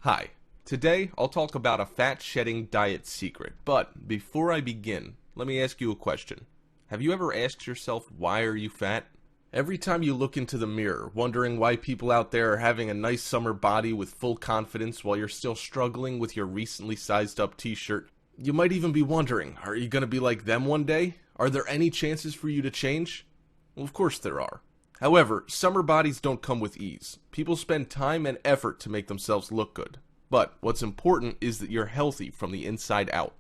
Hi, today I'll talk about a fat shedding diet secret, but before I begin, let me ask you a question. Have you ever asked yourself, why are you fat? Every time you look into the mirror, wondering why people out there are having a nice summer body with full confidence while you're still struggling with your recently sized up t-shirt, you might even be wondering, are you gonna be like them one day? Are there any chances for you to change? Well, of course there are. However, summer bodies don't come with ease. People spend time and effort to make themselves look good. But what's important is that you're healthy from the inside out.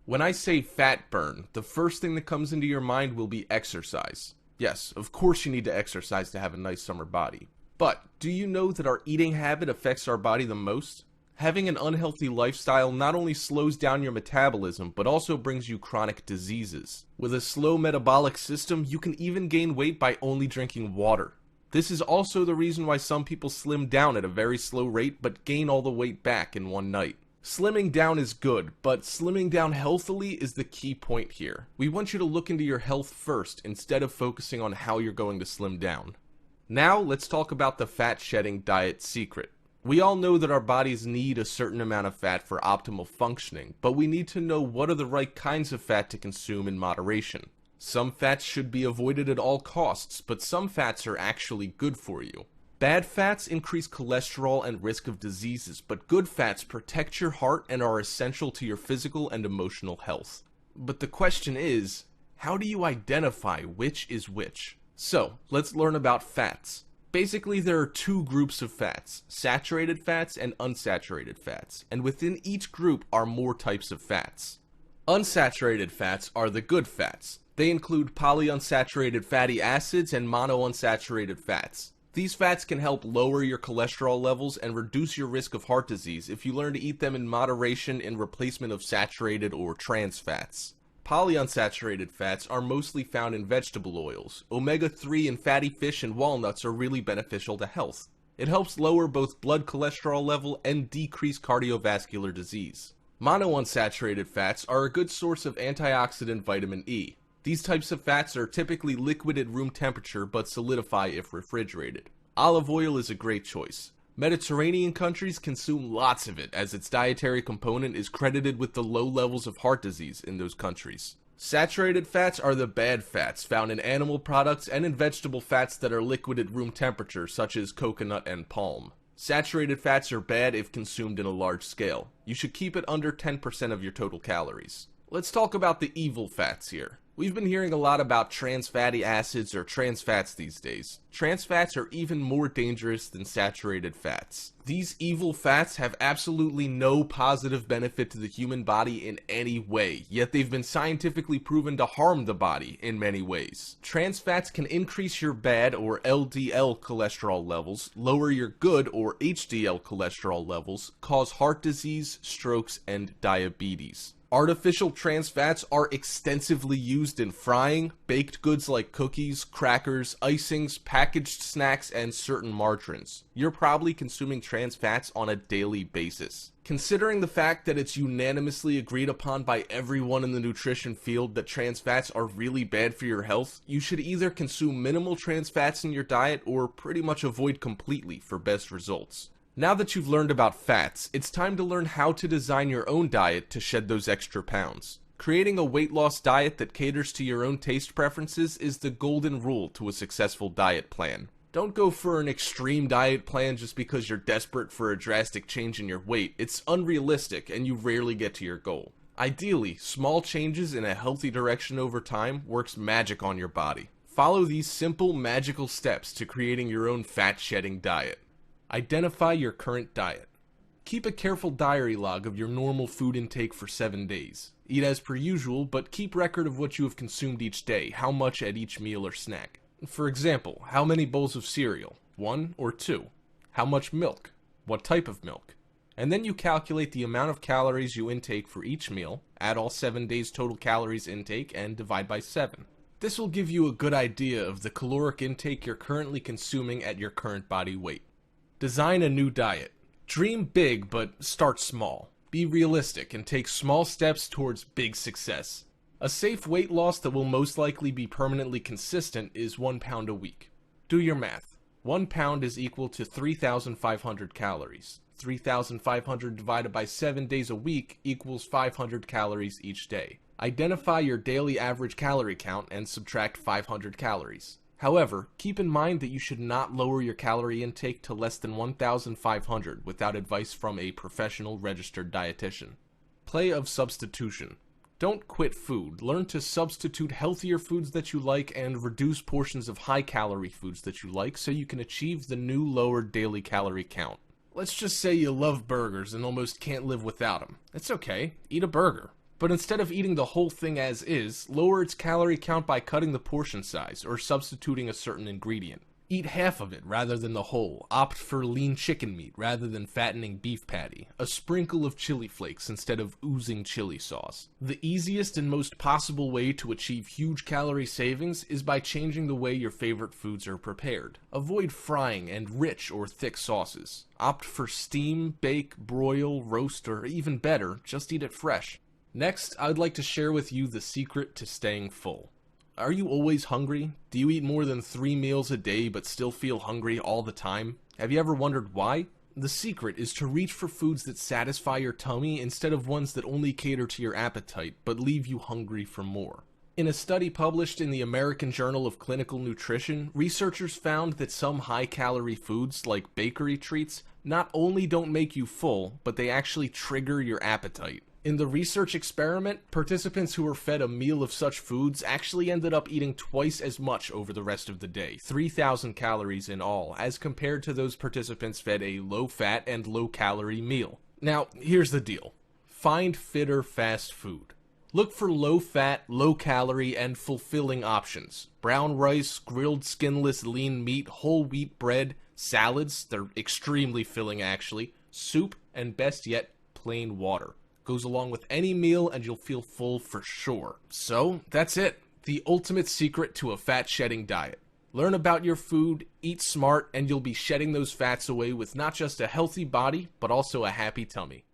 When I say fat burn, the first thing that comes into your mind will be exercise. Yes, of course you need to exercise to have a nice summer body. But do you know that our eating habit affects our body the most? Having an unhealthy lifestyle not only slows down your metabolism, but also brings you chronic diseases. With a slow metabolic system, you can even gain weight by only drinking water. This is also the reason why some people slim down at a very slow rate, but gain all the weight back in one night. Slimming down is good, but slimming down healthily is the key point here. We want you to look into your health first, instead of focusing on how you're going to slim down. Now, let's talk about the fat shedding diet secret. We all know that our bodies need a certain amount of fat for optimal functioning, but we need to know what are the right kinds of fat to consume in moderation. Some fats should be avoided at all costs, but some fats are actually good for you. Bad fats increase cholesterol and risk of diseases, but good fats protect your heart and are essential to your physical and emotional health. But the question is, how do you identify which is which? So, let's learn about fats. Basically, there are two groups of fats, saturated fats and unsaturated fats, and within each group are more types of fats. Unsaturated fats are the good fats. They include polyunsaturated fatty acids and monounsaturated fats. These fats can help lower your cholesterol levels and reduce your risk of heart disease if you learn to eat them in moderation in replacement of saturated or trans fats. Polyunsaturated fats are mostly found in vegetable oils. Omega-3 in fatty fish and walnuts are really beneficial to health. It helps lower both blood cholesterol level and decrease cardiovascular disease. Monounsaturated fats are a good source of antioxidant vitamin E. These types of fats are typically liquid at room temperature but solidify if refrigerated. Olive oil is a great choice. Mediterranean countries consume lots of it, as its dietary component is credited with the low levels of heart disease in those countries. Saturated fats are the bad fats found in animal products and in vegetable fats that are liquid at room temperature, such as coconut and palm. Saturated fats are bad if consumed in a large scale. You should keep it under 10% of your total calories. Let's talk about the evil fats here. We've been hearing a lot about trans fatty acids or trans fats these days. Trans fats are even more dangerous than saturated fats. These evil fats have absolutely no positive benefit to the human body in any way, yet they've been scientifically proven to harm the body in many ways. Trans fats can increase your bad or LDL cholesterol levels, lower your good or HDL cholesterol levels, cause heart disease, strokes, and diabetes. Artificial trans fats are extensively used in frying, baked goods like cookies, crackers, icings, packaged snacks, and certain margarines. You're probably consuming trans fats on a daily basis. Considering the fact that it's unanimously agreed upon by everyone in the nutrition field that trans fats are really bad for your health, you should either consume minimal trans fats in your diet or pretty much avoid completely for best results. Now that you've learned about fats, it's time to learn how to design your own diet to shed those extra pounds. Creating a weight loss diet that caters to your own taste preferences is the golden rule to a successful diet plan. Don't go for an extreme diet plan just because you're desperate for a drastic change in your weight. It's unrealistic and you rarely get to your goal. Ideally, small changes in a healthy direction over time works magic on your body. Follow these simple, magical steps to creating your own fat-shedding diet. Identify your current diet. Keep a careful diary log of your normal food intake for 7 days. Eat as per usual, but keep record of what you have consumed each day, how much at each meal or snack. For example, how many bowls of cereal? 1 or 2? How much milk? What type of milk? And then you calculate the amount of calories you intake for each meal, add all 7 days total calories intake, and divide by 7. This will give you a good idea of the caloric intake you're currently consuming at your current body weight. Design a new diet. Dream big, but start small. Be realistic and take small steps towards big success. A safe weight loss that will most likely be permanently consistent is 1 pound a week. Do your math. 1 pound is equal to 3,500 calories. 3,500 divided by 7 days a week equals 500 calories each day. Identify your daily average calorie count and subtract 500 calories. However, keep in mind that you should not lower your calorie intake to less than 1,500 without advice from a professional registered dietitian. Play of substitution. Don't quit food. Learn to substitute healthier foods that you like and reduce portions of high-calorie foods that you like so you can achieve the new lower daily calorie count. Let's just say you love burgers and almost can't live without them. It's okay, eat a burger. But instead of eating the whole thing as is, lower its calorie count by cutting the portion size or substituting a certain ingredient. Eat half of it rather than the whole. Opt for lean chicken meat rather than fattening beef patty. A sprinkle of chili flakes instead of oozing chili sauce. The easiest and most possible way to achieve huge calorie savings is by changing the way your favorite foods are prepared. Avoid frying and rich or thick sauces. Opt for steam, bake, broil, roast, or even better, just eat it fresh. Next, I'd like to share with you the secret to staying full. Are you always hungry? Do you eat more than 3 meals a day but still feel hungry all the time? Have you ever wondered why? The secret is to reach for foods that satisfy your tummy instead of ones that only cater to your appetite but leave you hungry for more. In a study published in the American Journal of Clinical Nutrition, researchers found that some high-calorie foods, like bakery treats, not only don't make you full, but they actually trigger your appetite. In the research experiment, participants who were fed a meal of such foods actually ended up eating twice as much over the rest of the day, 3,000 calories in all, as compared to those participants fed a low-fat and low-calorie meal. Now, here's the deal. Find fitter fast food. Look for low-fat, low-calorie, and fulfilling options. Brown rice, grilled skinless lean meat, whole wheat bread, salads, they're extremely filling actually, soup, and best yet, plain water. Goes along with any meal and you'll feel full for sure. So, that's it. The ultimate secret to a fat-shedding diet. Learn about your food, eat smart, and you'll be shedding those fats away with not just a healthy body, but also a happy tummy.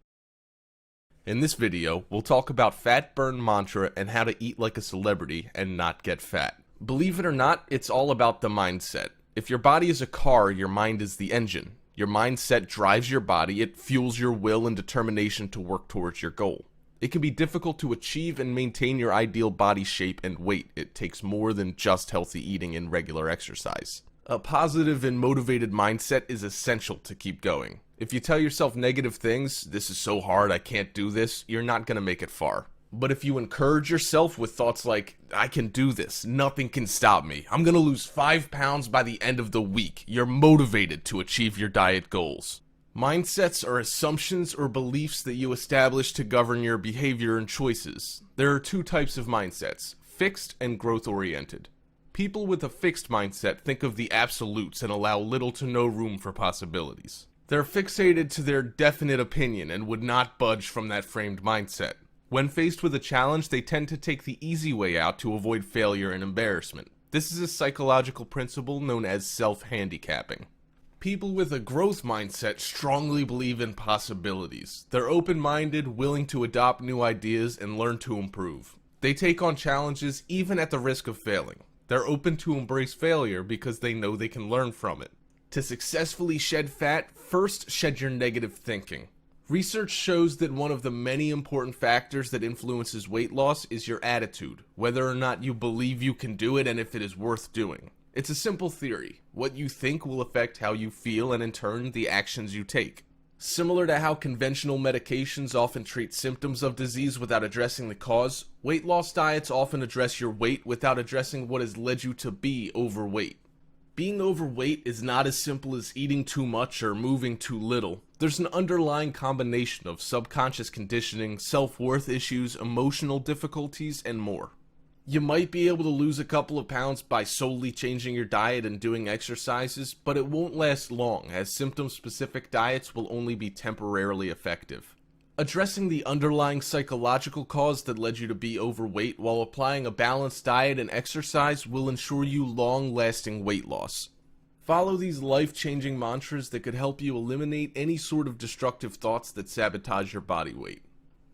In this video, we'll talk about fat burn mantra and how to eat like a celebrity and not get fat. Believe it or not, it's all about the mindset. If your body is a car, your mind is the engine. Your mindset drives your body, it fuels your will and determination to work towards your goal. It can be difficult to achieve and maintain your ideal body shape and weight. It takes more than just healthy eating and regular exercise. A positive and motivated mindset is essential to keep going. If you tell yourself negative things, this is so hard, I can't do this, you're not gonna make it far. But if you encourage yourself with thoughts like, I can do this, nothing can stop me, I'm gonna lose 5 pounds by the end of the week, you're motivated to achieve your diet goals. Mindsets are assumptions or beliefs that you establish to govern your behavior and choices. There are 2 types of mindsets, fixed and growth-oriented. People with a fixed mindset think of the absolutes and allow little to no room for possibilities. They're fixated to their definite opinion and would not budge from that framed mindset. When faced with a challenge, they tend to take the easy way out to avoid failure and embarrassment. This is a psychological principle known as self-handicapping. People with a growth mindset strongly believe in possibilities. They're open-minded, willing to adopt new ideas, and learn to improve. They take on challenges even at the risk of failing. They're open to embrace failure because they know they can learn from it. To successfully shed fat, first shed your negative thinking. Research shows that one of the many important factors that influences weight loss is your attitude, whether or not you believe you can do it and if it is worth doing. It's a simple theory. What you think will affect how you feel and in turn the actions you take. Similar to how conventional medications often treat symptoms of disease without addressing the cause, weight loss diets often address your weight without addressing what has led you to be overweight. Being overweight is not as simple as eating too much or moving too little. There's an underlying combination of subconscious conditioning, self-worth issues, emotional difficulties, and more. You might be able to lose a couple of pounds by solely changing your diet and doing exercises, but it won't last long, as symptom-specific diets will only be temporarily effective. Addressing the underlying psychological cause that led you to be overweight while applying a balanced diet and exercise will ensure you long-lasting weight loss. Follow these life-changing mantras that could help you eliminate any sort of destructive thoughts that sabotage your body weight.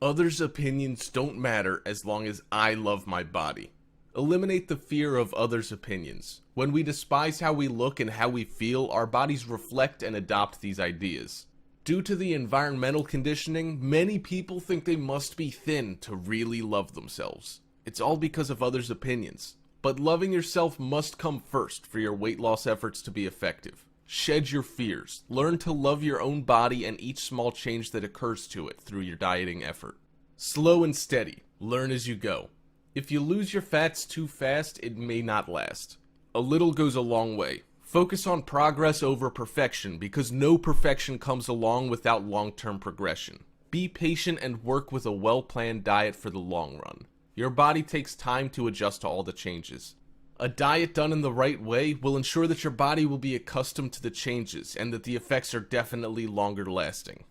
Others' opinions don't matter as long as I love my body. Eliminate the fear of others' opinions. When we despise how we look and how we feel, our bodies reflect and adopt these ideas. Due to the environmental conditioning, many people think they must be thin to really love themselves. It's all because of others' opinions. But loving yourself must come first for your weight loss efforts to be effective. Shed your fears. Learn to love your own body and each small change that occurs to it through your dieting effort. Slow and steady. Learn as you go. If you lose your fats too fast, it may not last. A little goes a long way. Focus on progress over perfection because no perfection comes along without long-term progression. Be patient and work with a well-planned diet for the long run. Your body takes time to adjust to all the changes. A diet done in the right way will ensure that your body will be accustomed to the changes and that the effects are definitely longer lasting.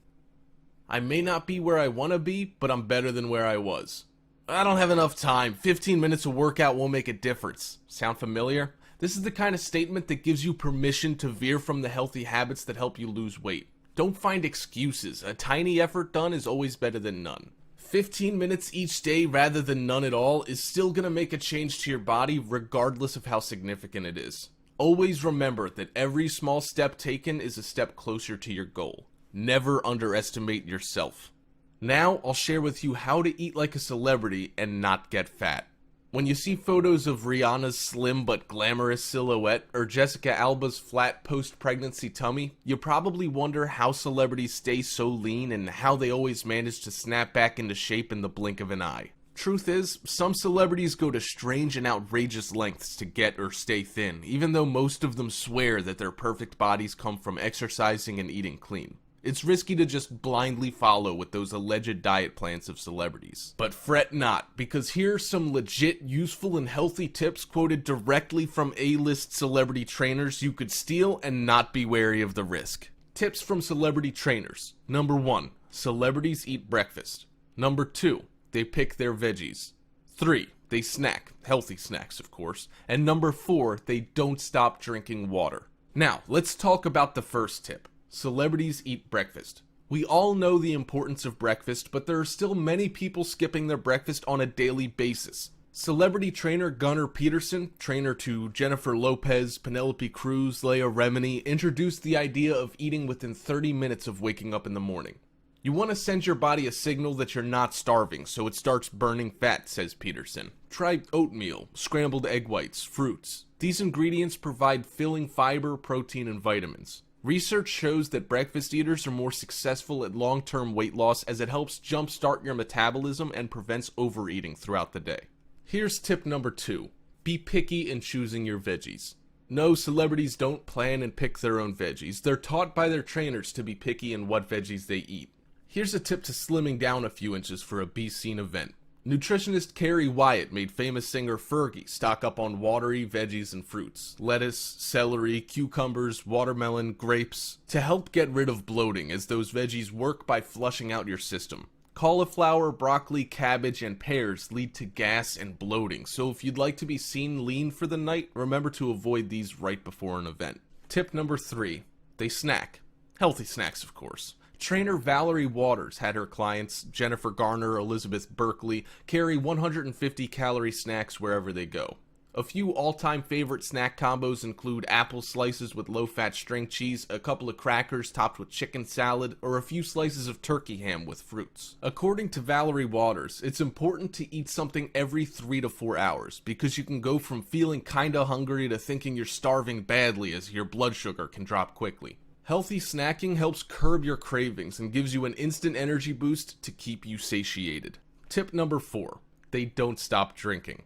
I may not be where I want to be, but I'm better than where I was. I don't have enough time. 15 minutes of workout won't make a difference. Sound familiar? This is the kind of statement that gives you permission to veer from the healthy habits that help you lose weight. Don't find excuses. A tiny effort done is always better than none. 15 minutes each day rather than none at all is still going to make a change to your body regardless of how significant it is. Always remember that every small step taken is a step closer to your goal. Never underestimate yourself. Now, I'll share with you how to eat like a celebrity and not get fat. When you see photos of Rihanna's slim but glamorous silhouette or Jessica Alba's flat post-pregnancy tummy, you probably wonder how celebrities stay so lean and how they always manage to snap back into shape in the blink of an eye. Truth is, some celebrities go to strange and outrageous lengths to get or stay thin, even though most of them swear that their perfect bodies come from exercising and eating clean. It's risky to just blindly follow with those alleged diet plans of celebrities. But fret not, because here are some legit, useful, and healthy tips quoted directly from A-list celebrity trainers you could steal and not be wary of the risk. Tips from celebrity trainers. Number 1. Celebrities eat breakfast. Number 2. They pick their veggies. 3. They snack. Healthy snacks, of course. And number 4. They don't stop drinking water. Now, let's talk about the first tip. Celebrities eat breakfast. We all know the importance of breakfast, but there are still many people skipping their breakfast on a daily basis. Celebrity trainer Gunnar Peterson, trainer to Jennifer Lopez, Penelope Cruz, Leah Remini, introduced the idea of eating within 30 minutes of waking up in the morning. You want to send your body a signal that you're not starving, so it starts burning fat, says Peterson. Try oatmeal, scrambled egg whites, fruits. These ingredients provide filling fiber, protein, and vitamins. Research shows that breakfast eaters are more successful at long-term weight loss as it helps jumpstart your metabolism and prevents overeating throughout the day. Here's tip number 2. Be picky in choosing your veggies. No, celebrities don't plan and pick their own veggies. They're taught by their trainers to be picky in what veggies they eat. Here's a tip to slimming down a few inches for a be-seen event. Nutritionist Carrie Wyatt made famous singer Fergie stock up on watery veggies and fruits, lettuce, celery, cucumbers, watermelon, grapes, to help get rid of bloating as those veggies work by flushing out your system. Cauliflower, broccoli, cabbage, and pears lead to gas and bloating, so if you'd like to be seen lean for the night, remember to avoid these right before an event. Tip number 3. They snack. Healthy snacks, of course. Trainer Valerie Waters had her clients, Jennifer Garner, Elizabeth Berkley, carry 150-calorie snacks wherever they go. A few all-time favorite snack combos include apple slices with low-fat string cheese, a couple of crackers topped with chicken salad, or a few slices of turkey ham with fruits. According to Valerie Waters, it's important to eat something every 3 to 4 hours, because you can go from feeling kinda hungry to thinking you're starving badly as your blood sugar can drop quickly. Healthy snacking helps curb your cravings and gives you an instant energy boost to keep you satiated. Tip number 4. They don't stop drinking.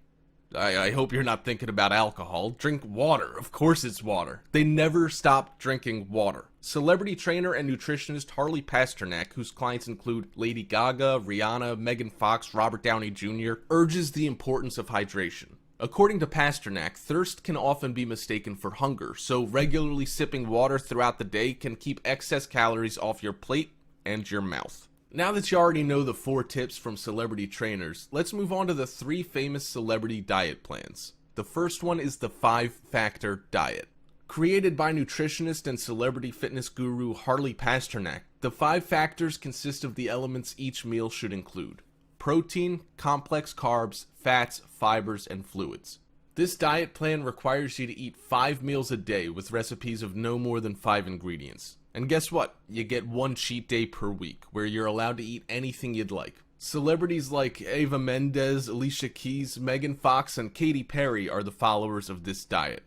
I hope you're not thinking about alcohol. Drink water. Of course it's water. They never stop drinking water. Celebrity trainer and nutritionist Harley Pasternak, whose clients include Lady Gaga, Rihanna, Megan Fox, Robert Downey Jr., urges the importance of hydration. According to Pasternak, thirst can often be mistaken for hunger, so regularly sipping water throughout the day can keep excess calories off your plate and your mouth. Now that you already know the 4 tips from celebrity trainers, let's move on to the 3 famous celebrity diet plans. The first one is the 5-factor diet. Created by nutritionist and celebrity fitness guru Harley Pasternak, the 5 factors consist of the elements each meal should include: protein, complex carbs, fats, fibers, and fluids. This diet plan requires you to eat 5 meals a day with recipes of no more than 5 ingredients. And guess what? You get one cheat day per week, where you're allowed to eat anything you'd like. Celebrities like Eva Mendes, Alicia Keys, Megan Fox, and Katy Perry are the followers of this diet.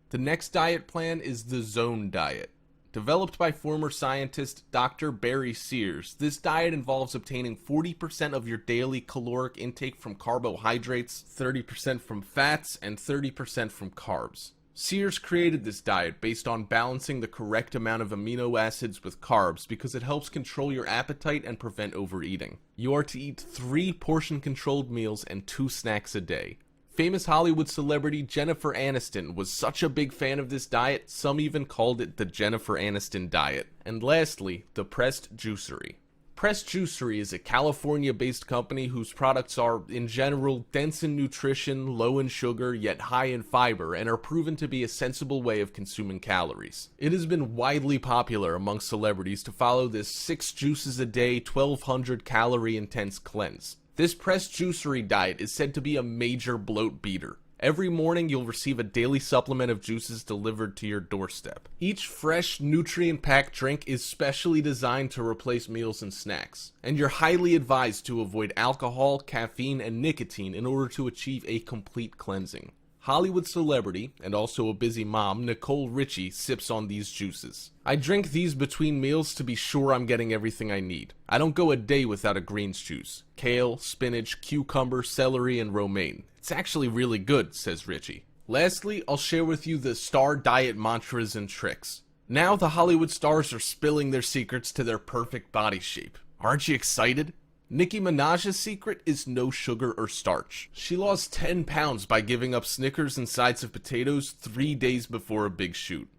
The next diet plan is the Zone Diet. Developed by former scientist Dr. Barry Sears, this diet involves obtaining 40% of your daily caloric intake from carbohydrates, 30% from fats, and 30% from carbs. Sears created this diet based on balancing the correct amount of amino acids with carbs because it helps control your appetite and prevent overeating. You are to eat 3 portion-controlled meals and 2 snacks a day. Famous Hollywood celebrity Jennifer Aniston was such a big fan of this diet, some even called it the Jennifer Aniston diet. And lastly, the Pressed Juicery. Pressed Juicery is a California-based company whose products are, in general, dense in nutrition, low in sugar, yet high in fiber, and are proven to be a sensible way of consuming calories. It has been widely popular among celebrities to follow this 6 juices a day, 1,200 calorie intense cleanse. This Pressed Juicery diet is said to be a major bloat beater. Every morning you'll receive a daily supplement of juices delivered to your doorstep. Each fresh, nutrient-packed drink is specially designed to replace meals and snacks, and you're highly advised to avoid alcohol, caffeine, and nicotine in order to achieve a complete cleansing. Hollywood celebrity, and also a busy mom, Nicole Richie, sips on these juices. I drink these between meals to be sure I'm getting everything I need. I don't go a day without a greens juice. Kale, spinach, cucumber, celery, and romaine. It's actually really good, says Richie. Lastly, I'll share with you the star diet mantras and tricks. Now the Hollywood stars are spilling their secrets to their perfect body shape. Aren't you excited? Nicki Minaj's secret is no sugar or starch. She lost 10 pounds by giving up Snickers and sides of potatoes 3 days before a big shoot.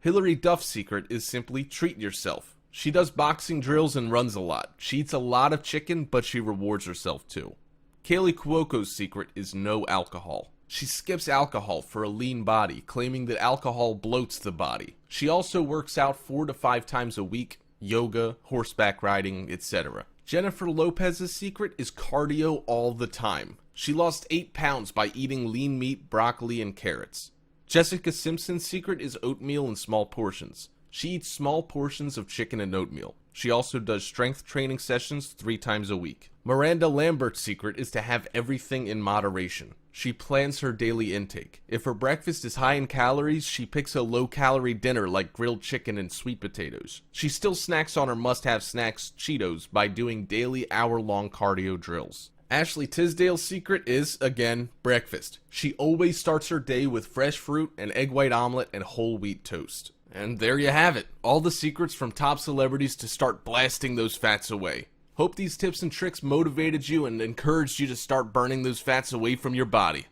Hilary Duff's secret is simply treat yourself. She does boxing drills and runs a lot. She eats a lot of chicken, but she rewards herself too. Kaylee Cuoco's secret is no alcohol. She skips alcohol for a lean body, claiming that alcohol bloats the body. She also works out 4 to 5 times a week, yoga, horseback riding, etc. Jennifer Lopez's secret is cardio all the time. She lost 8 pounds by eating lean meat, broccoli, and carrots. Jessica Simpson's secret is oatmeal in small portions. She eats small portions of chicken and oatmeal. She also does strength training sessions 3 times a week. Miranda Lambert's secret is to have everything in moderation. She plans her daily intake. If her breakfast is high in calories, she picks a low-calorie dinner like grilled chicken and sweet potatoes. She still snacks on her must-have snacks, Cheetos, by doing daily hour-long cardio drills. Ashley Tisdale's secret is, again, breakfast. She always starts her day with fresh fruit, an egg white omelet, and whole wheat toast. And there you have it. All the secrets from top celebrities to start blasting those fats away. Hope these tips and tricks motivated you and encouraged you to start burning those fats away from your body.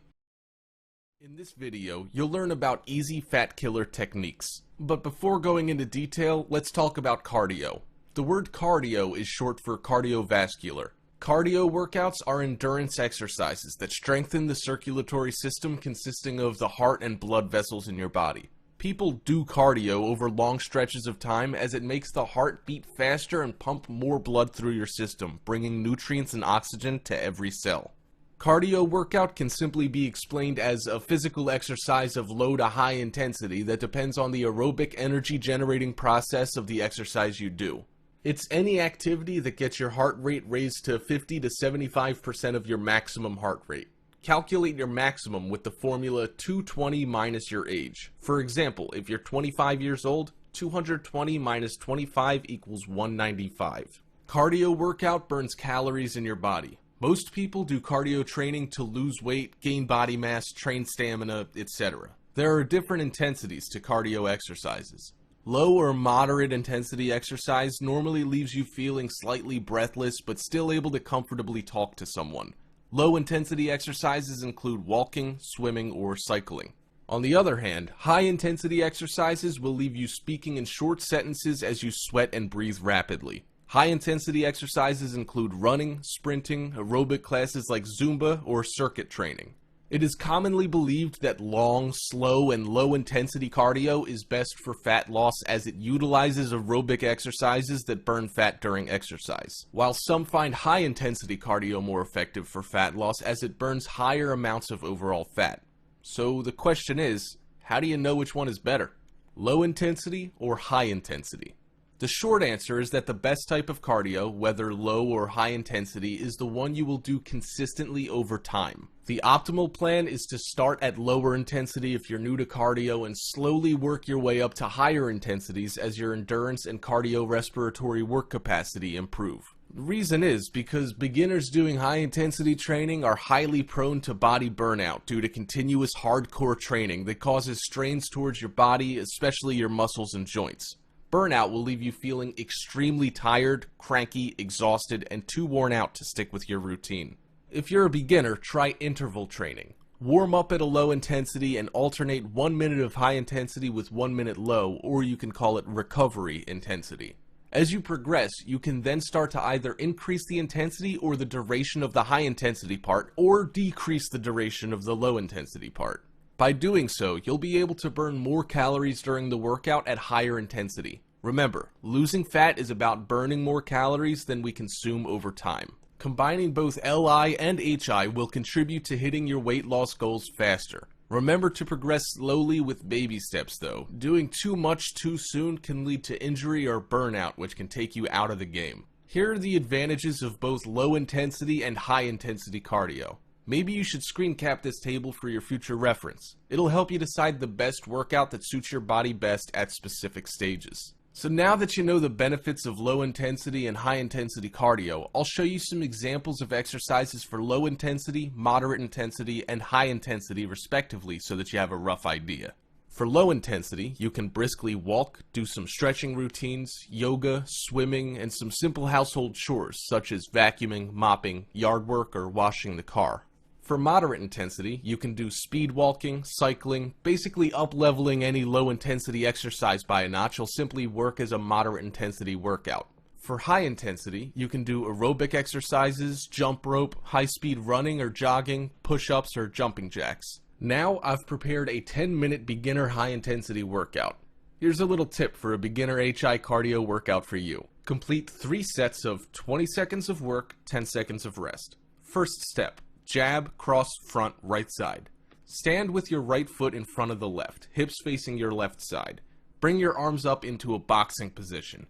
In this video, you'll learn about easy fat killer techniques. But before going into detail, let's talk about cardio. The word cardio is short for cardiovascular. Cardio workouts are endurance exercises that strengthen the circulatory system consisting of the heart and blood vessels in your body. People do cardio over long stretches of time as it makes the heart beat faster and pump more blood through your system, bringing nutrients and oxygen to every cell. Cardio workout can simply be explained as a physical exercise of low to high intensity that depends on the aerobic energy generating process of the exercise you do. It's any activity that gets your heart rate raised to 50 to 75% of your maximum heart rate. Calculate your maximum with the formula 220 minus your age. For example, if you're 25 years old, 220 minus 25 equals 195. Cardio workout burns calories in your body. Most people do cardio training to lose weight, gain body mass, train stamina, etc. There are different intensities to cardio exercises. Low or moderate intensity exercise normally leaves you feeling slightly breathless but still able to comfortably talk to someone. Low intensity exercises include walking, swimming, or cycling. On the other hand, high intensity exercises will leave you speaking in short sentences as you sweat and breathe rapidly. High intensity exercises include running, sprinting, aerobic classes like Zumba, or circuit training. It is commonly believed that long, slow, and low-intensity cardio is best for fat loss as it utilizes aerobic exercises that burn fat during exercise, while some find high-intensity cardio more effective for fat loss as it burns higher amounts of overall fat. So the question is, how do you know which one is better? Low intensity or high intensity? The short answer is that the best type of cardio, whether low or high intensity, is the one you will do consistently over time. The optimal plan is to start at lower intensity if you're new to cardio and slowly work your way up to higher intensities as your endurance and cardiorespiratory work capacity improve. The reason is because beginners doing high intensity training are highly prone to body burnout due to continuous hardcore training that causes strains towards your body, especially your muscles and joints. Burnout will leave you feeling extremely tired, cranky, exhausted, and too worn out to stick with your routine. If you're a beginner, try interval training. Warm up at a low intensity and alternate 1 minute of high intensity with 1 minute low, or you can call it recovery intensity. As you progress, you can then start to either increase the intensity or the duration of the high intensity part, or decrease the duration of the low intensity part. By doing so, you'll be able to burn more calories during the workout at higher intensity. Remember, losing fat is about burning more calories than we consume over time. Combining both LI and HI will contribute to hitting your weight loss goals faster. Remember to progress slowly with baby steps though. Doing too much too soon can lead to injury or burnout, which can take you out of the game. Here are the advantages of both low intensity and high intensity cardio. Maybe you should screen cap this table for your future reference. It'll help you decide the best workout that suits your body best at specific stages. So now that you know the benefits of low intensity and high intensity cardio, I'll show you some examples of exercises for low intensity, moderate intensity, and high intensity respectively so that you have a rough idea. For low intensity, you can briskly walk, do some stretching routines, yoga, swimming, and some simple household chores such as vacuuming, mopping, yard work, or washing the car. For moderate intensity, you can do speed walking, cycling, basically up-leveling any low-intensity exercise by a notch will simply work as a moderate intensity workout. For high intensity, you can do aerobic exercises, jump rope, high-speed running or jogging, push-ups, or jumping jacks. Now I've prepared a 10-minute beginner high-intensity workout. Here's a little tip for a beginner HI cardio workout for you. Complete 3 sets of 20 seconds of work, 10 seconds of rest. First step. Jab, cross, front, right side. Stand with your right foot in front of the left, hips facing your left side. Bring your arms up into a boxing position.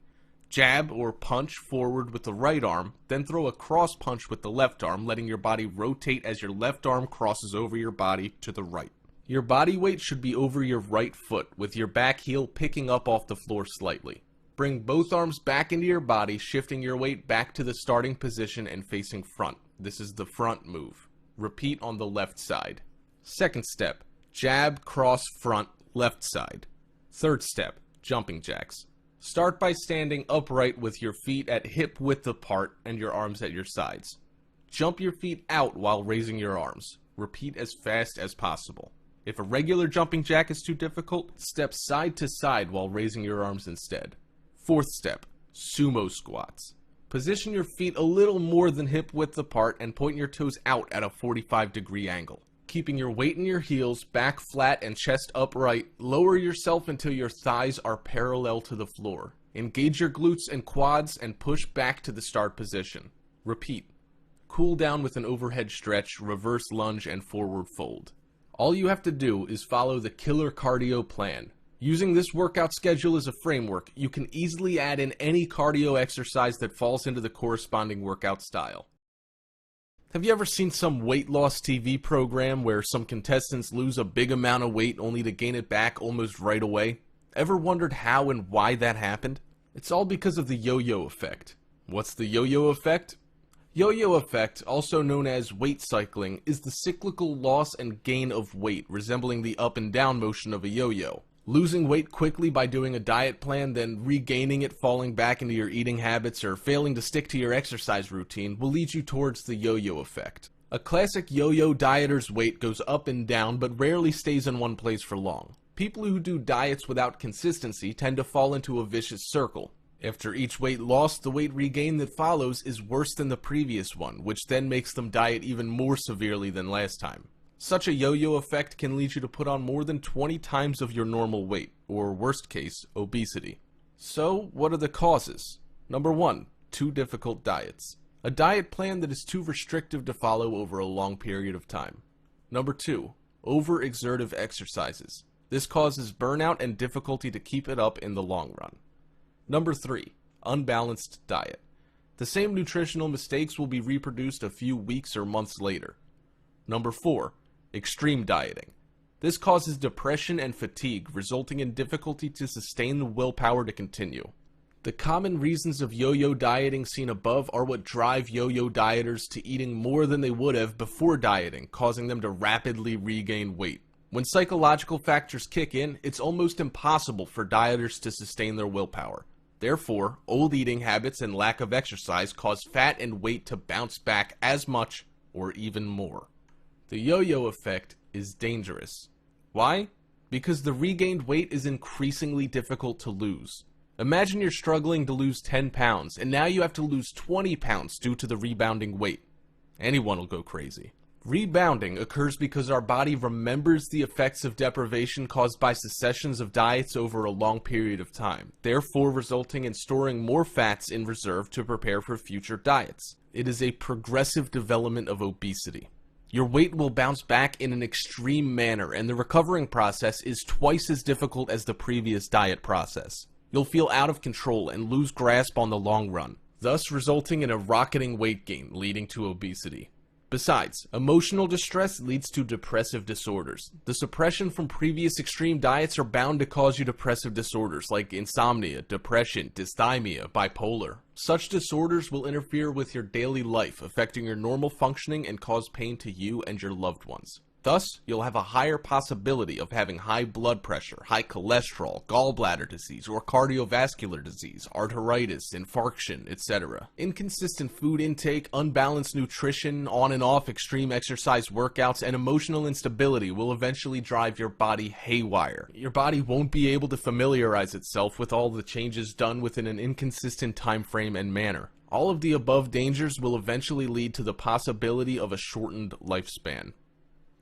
Jab or punch forward with the right arm, then throw a cross punch with the left arm, letting your body rotate as your left arm crosses over your body to the right. Your body weight should be over your right foot, with your back heel picking up off the floor slightly. Bring both arms back into your body, shifting your weight back to the starting position and facing front. This is the front move. Repeat on the left side. Second step, jab, cross, front, left side. Third step, jumping jacks. Start by standing upright with your feet at hip width apart and your arms at your sides. Jump your feet out while raising your arms. Repeat as fast as possible. If a regular jumping jack is too difficult, step side to side while raising your arms instead. Fourth step, sumo squats. Position your feet a little more than hip width apart and point your toes out at a 45-degree angle. Keeping your weight in your heels, back flat and chest upright, lower yourself until your thighs are parallel to the floor. Engage your glutes and quads and push back to the start position. Repeat. Cool down with an overhead stretch, reverse lunge, and forward fold. All you have to do is follow the killer cardio plan. Using this workout schedule as a framework, you can easily add in any cardio exercise that falls into the corresponding workout style. Have you ever seen some weight loss TV program where some contestants lose a big amount of weight only to gain it back almost right away? Ever wondered how and why that happened? It's all because of the yo-yo effect. What's the yo-yo effect? Yo-yo effect, also known as weight cycling, is the cyclical loss and gain of weight, resembling the up and down motion of a yo-yo. Losing weight quickly by doing a diet plan, then regaining it falling back into your eating habits or failing to stick to your exercise routine will lead you towards the yo-yo effect. A classic yo-yo dieter's weight goes up and down but rarely stays in one place for long. People who do diets without consistency tend to fall into a vicious circle. After each weight loss, the weight regain that follows is worse than the previous one, which then makes them diet even more severely than last time. Such a yo-yo effect can lead you to put on more than 20 times of your normal weight, or worst case, obesity. So, what are the causes? Number 1, too difficult diets. A diet plan that is too restrictive to follow over a long period of time. Number 2, overexertive exercises. This causes burnout and difficulty to keep it up in the long run. Number 3. Unbalanced diet. The same nutritional mistakes will be reproduced a few weeks or months later. Number 4. Extreme dieting. This causes depression and fatigue, resulting in difficulty to sustain the willpower to continue. The common reasons of yo-yo dieting seen above are what drive yo-yo dieters to eating more than they would have before dieting, causing them to rapidly regain weight. When psychological factors kick in, it's almost impossible for dieters to sustain their willpower. Therefore, old eating habits and lack of exercise cause fat and weight to bounce back as much or even more. The yo-yo effect is dangerous. Why? Because the regained weight is increasingly difficult to lose. Imagine you're struggling to lose 10 pounds, and now you have to lose 20 pounds due to the rebounding weight. Anyone will go crazy. Rebounding occurs because our body remembers the effects of deprivation caused by successions of diets over a long period of time, therefore resulting in storing more fats in reserve to prepare for future diets. It is a progressive development of obesity. Your weight will bounce back in an extreme manner, and the recovering process is twice as difficult as the previous diet process. You'll feel out of control and lose grasp on the long run, thus resulting in a rocketing weight gain leading to obesity. Besides, emotional distress leads to depressive disorders. The suppression from previous extreme diets are bound to cause you depressive disorders like insomnia, depression, dysthymia, bipolar. Such disorders will interfere with your daily life, affecting your normal functioning and cause pain to you and your loved ones. Thus, you'll have a higher possibility of having high blood pressure, high cholesterol, gallbladder disease, or cardiovascular disease, arteritis, infarction, etc. Inconsistent food intake, unbalanced nutrition, on and off extreme exercise workouts, and emotional instability will eventually drive your body haywire. Your body won't be able to familiarize itself with all the changes done within an inconsistent time frame and manner. All of the above dangers will eventually lead to the possibility of a shortened lifespan.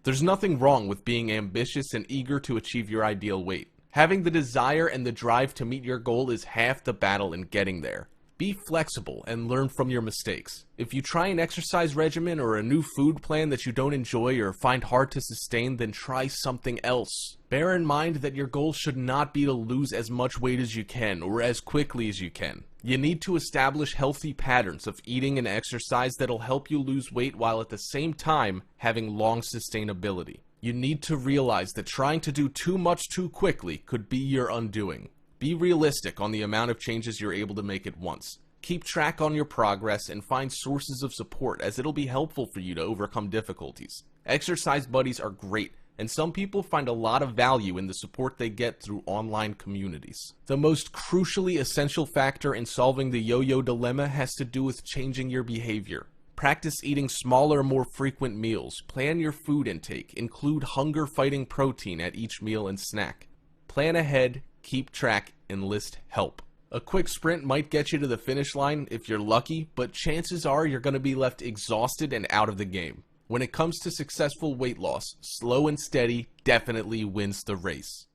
There's nothing wrong with being ambitious and eager to achieve your ideal weight. Having the desire and the drive to meet your goal is half the battle in getting there. Be flexible and learn from your mistakes. If you try an exercise regimen or a new food plan that you don't enjoy or find hard to sustain, then try something else. Bear in mind that your goal should not be to lose as much weight as you can or as quickly as you can. You need to establish healthy patterns of eating and exercise that'll help you lose weight while at the same time having long sustainability. You need to realize that trying to do too much too quickly could be your undoing. Be realistic on the amount of changes you're able to make at once. Keep track on your progress and find sources of support, as it'll be helpful for you to overcome difficulties. Exercise buddies are great, and some people find a lot of value in the support they get through online communities. The most crucially essential factor in solving the yo-yo dilemma has to do with changing your behavior. Practice eating smaller, more frequent meals. Plan your food intake. Include hunger-fighting protein at each meal and snack. Plan ahead, keep track, enlist help. A quick sprint might get you to the finish line if you're lucky, but chances are you're going to be left exhausted and out of the game. When it comes to successful weight loss, slow and steady definitely wins the race.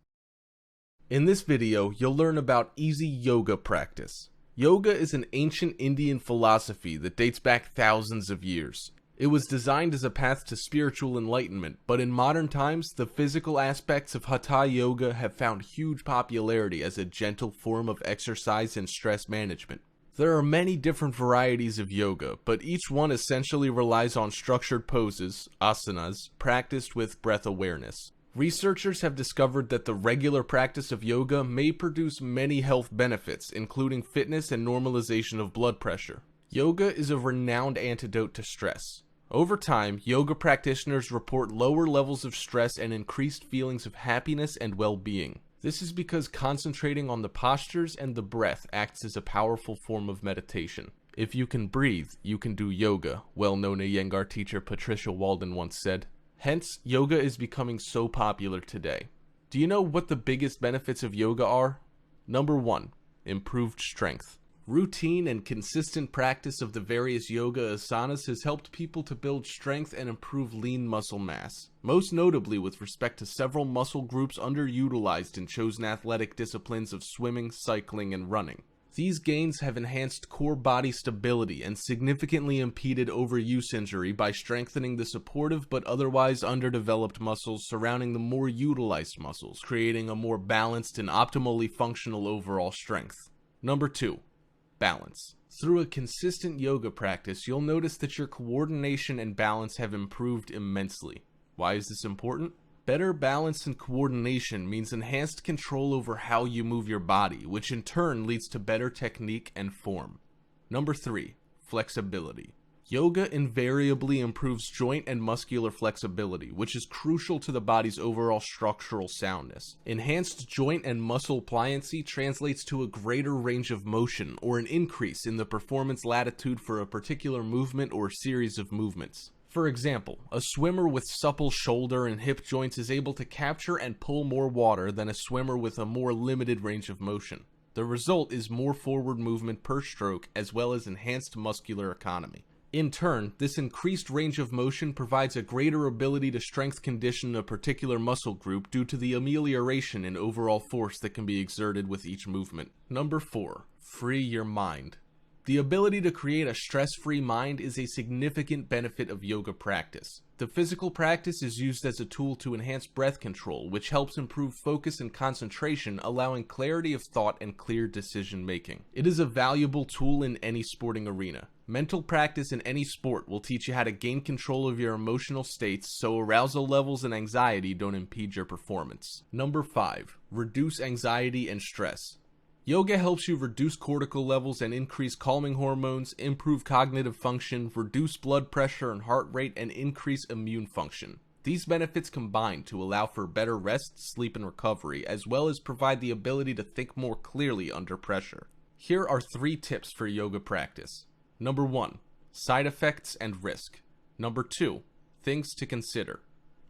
In this video, you'll learn about easy yoga practice. Yoga is an ancient Indian philosophy that dates back thousands of years. It was designed as a path to spiritual enlightenment, but in modern times, the physical aspects of Hatha Yoga have found huge popularity as a gentle form of exercise and stress management. There are many different varieties of yoga, but each one essentially relies on structured poses, asanas, practiced with breath awareness. Researchers have discovered that the regular practice of yoga may produce many health benefits, including fitness and normalization of blood pressure. Yoga is a renowned antidote to stress. Over time, yoga practitioners report lower levels of stress and increased feelings of happiness and well-being. This is because concentrating on the postures and the breath acts as a powerful form of meditation. If you can breathe, you can do yoga, well-known Iyengar teacher Patricia Walden once said. Hence, yoga is becoming so popular today. Do you know what the biggest benefits of yoga are? Number 1, improved strength. Routine and consistent practice of the various yoga asanas has helped people to build strength and improve lean muscle mass, most notably with respect to several muscle groups underutilized in chosen athletic disciplines of swimming, cycling, and running. These gains have enhanced core body stability and significantly impeded overuse injury by strengthening the supportive but otherwise underdeveloped muscles surrounding the more utilized muscles, creating a more balanced and optimally functional overall strength. Number 2. Balance. Through a consistent yoga practice, you'll notice that your coordination and balance have improved immensely. Why is this important? Better balance and coordination means enhanced control over how you move your body, which in turn leads to better technique and form. Number 3. Flexibility. Yoga invariably improves joint and muscular flexibility, which is crucial to the body's overall structural soundness. Enhanced joint and muscle pliancy translates to a greater range of motion or an increase in the performance latitude for a particular movement or series of movements. For example, a swimmer with supple shoulder and hip joints is able to capture and pull more water than a swimmer with a more limited range of motion. The result is more forward movement per stroke as well as enhanced muscular economy. In turn, this increased range of motion provides a greater ability to strength condition a particular muscle group due to the amelioration in overall force that can be exerted with each movement. Number 4. Free your mind. The ability to create a stress-free mind is a significant benefit of yoga practice. The physical practice is used as a tool to enhance breath control, which helps improve focus and concentration, allowing clarity of thought and clear decision-making. It is a valuable tool in any sporting arena. Mental practice in any sport will teach you how to gain control of your emotional states so arousal levels and anxiety don't impede your performance. Number 5. Reduce anxiety and stress. Yoga helps you reduce cortical levels and increase calming hormones, improve cognitive function, reduce blood pressure and heart rate, and increase immune function. These benefits combine to allow for better rest, sleep, and recovery, as well as provide the ability to think more clearly under pressure. Here are 3 tips for yoga practice. Number 1. Side effects and risk. Number 2. Things to consider.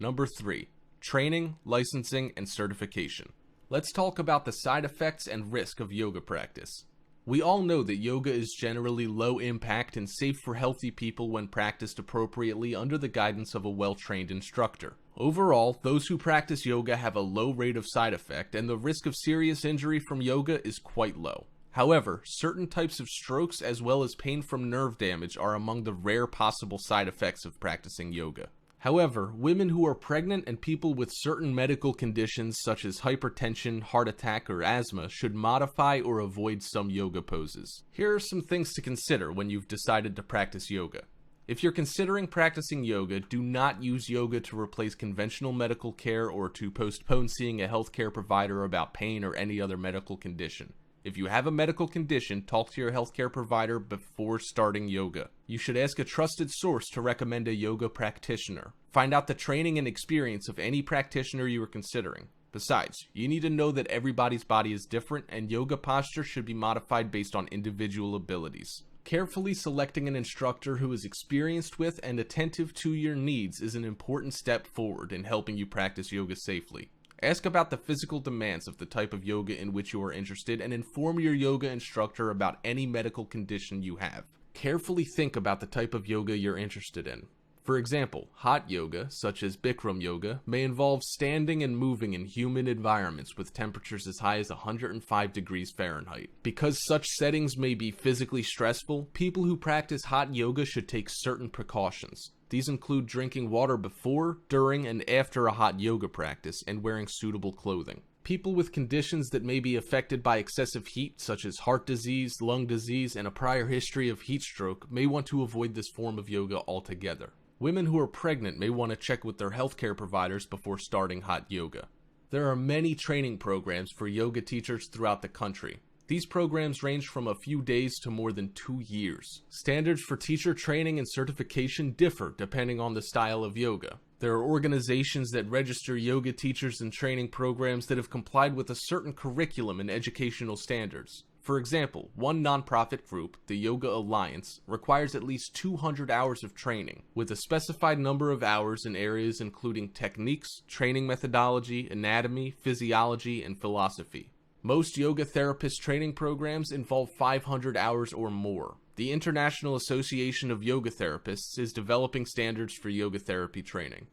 Number 3. Training, licensing, and certification. Let's talk about the side effects and risk of yoga practice. We all know that yoga is generally low impact and safe for healthy people when practiced appropriately under the guidance of a well-trained instructor. Overall, those who practice yoga have a low rate of side effect, and the risk of serious injury from yoga is quite low. However, certain types of strokes as well as pain from nerve damage are among the rare possible side effects of practicing yoga. However, women who are pregnant and people with certain medical conditions such as hypertension, heart attack, or asthma should modify or avoid some yoga poses. Here are some things to consider when you've decided to practice yoga. If you're considering practicing yoga, do not use yoga to replace conventional medical care or to postpone seeing a healthcare provider about pain or any other medical condition. If you have a medical condition, talk to your healthcare provider before starting yoga. You should ask a trusted source to recommend a yoga practitioner. Find out the training and experience of any practitioner you are considering. Besides, you need to know that everybody's body is different and yoga posture should be modified based on individual abilities. Carefully selecting an instructor who is experienced with and attentive to your needs is an important step forward in helping you practice yoga safely. Ask about the physical demands of the type of yoga in which you are interested and inform your yoga instructor about any medical condition you have. Carefully think about the type of yoga you're interested in. For example, hot yoga, such as Bikram yoga, may involve standing and moving in humid environments with temperatures as high as 105 degrees Fahrenheit. Because such settings may be physically stressful, people who practice hot yoga should take certain precautions. These include drinking water before, during, and after a hot yoga practice, and wearing suitable clothing. People with conditions that may be affected by excessive heat, such as heart disease, lung disease, and a prior history of heat stroke, may want to avoid this form of yoga altogether. Women who are pregnant may want to check with their healthcare providers before starting hot yoga. There are many training programs for yoga teachers throughout the country. These programs range from a few days to more than 2 years. Standards for teacher training and certification differ depending on the style of yoga. There are organizations that register yoga teachers and training programs that have complied with a certain curriculum and educational standards. For example, one nonprofit group, the Yoga Alliance, requires at least 200 hours of training, with a specified number of hours in areas including techniques, training methodology, anatomy, physiology, and philosophy. Most yoga therapist training programs involve 500 hours or more. The International Association of Yoga Therapists is developing standards for yoga therapy training.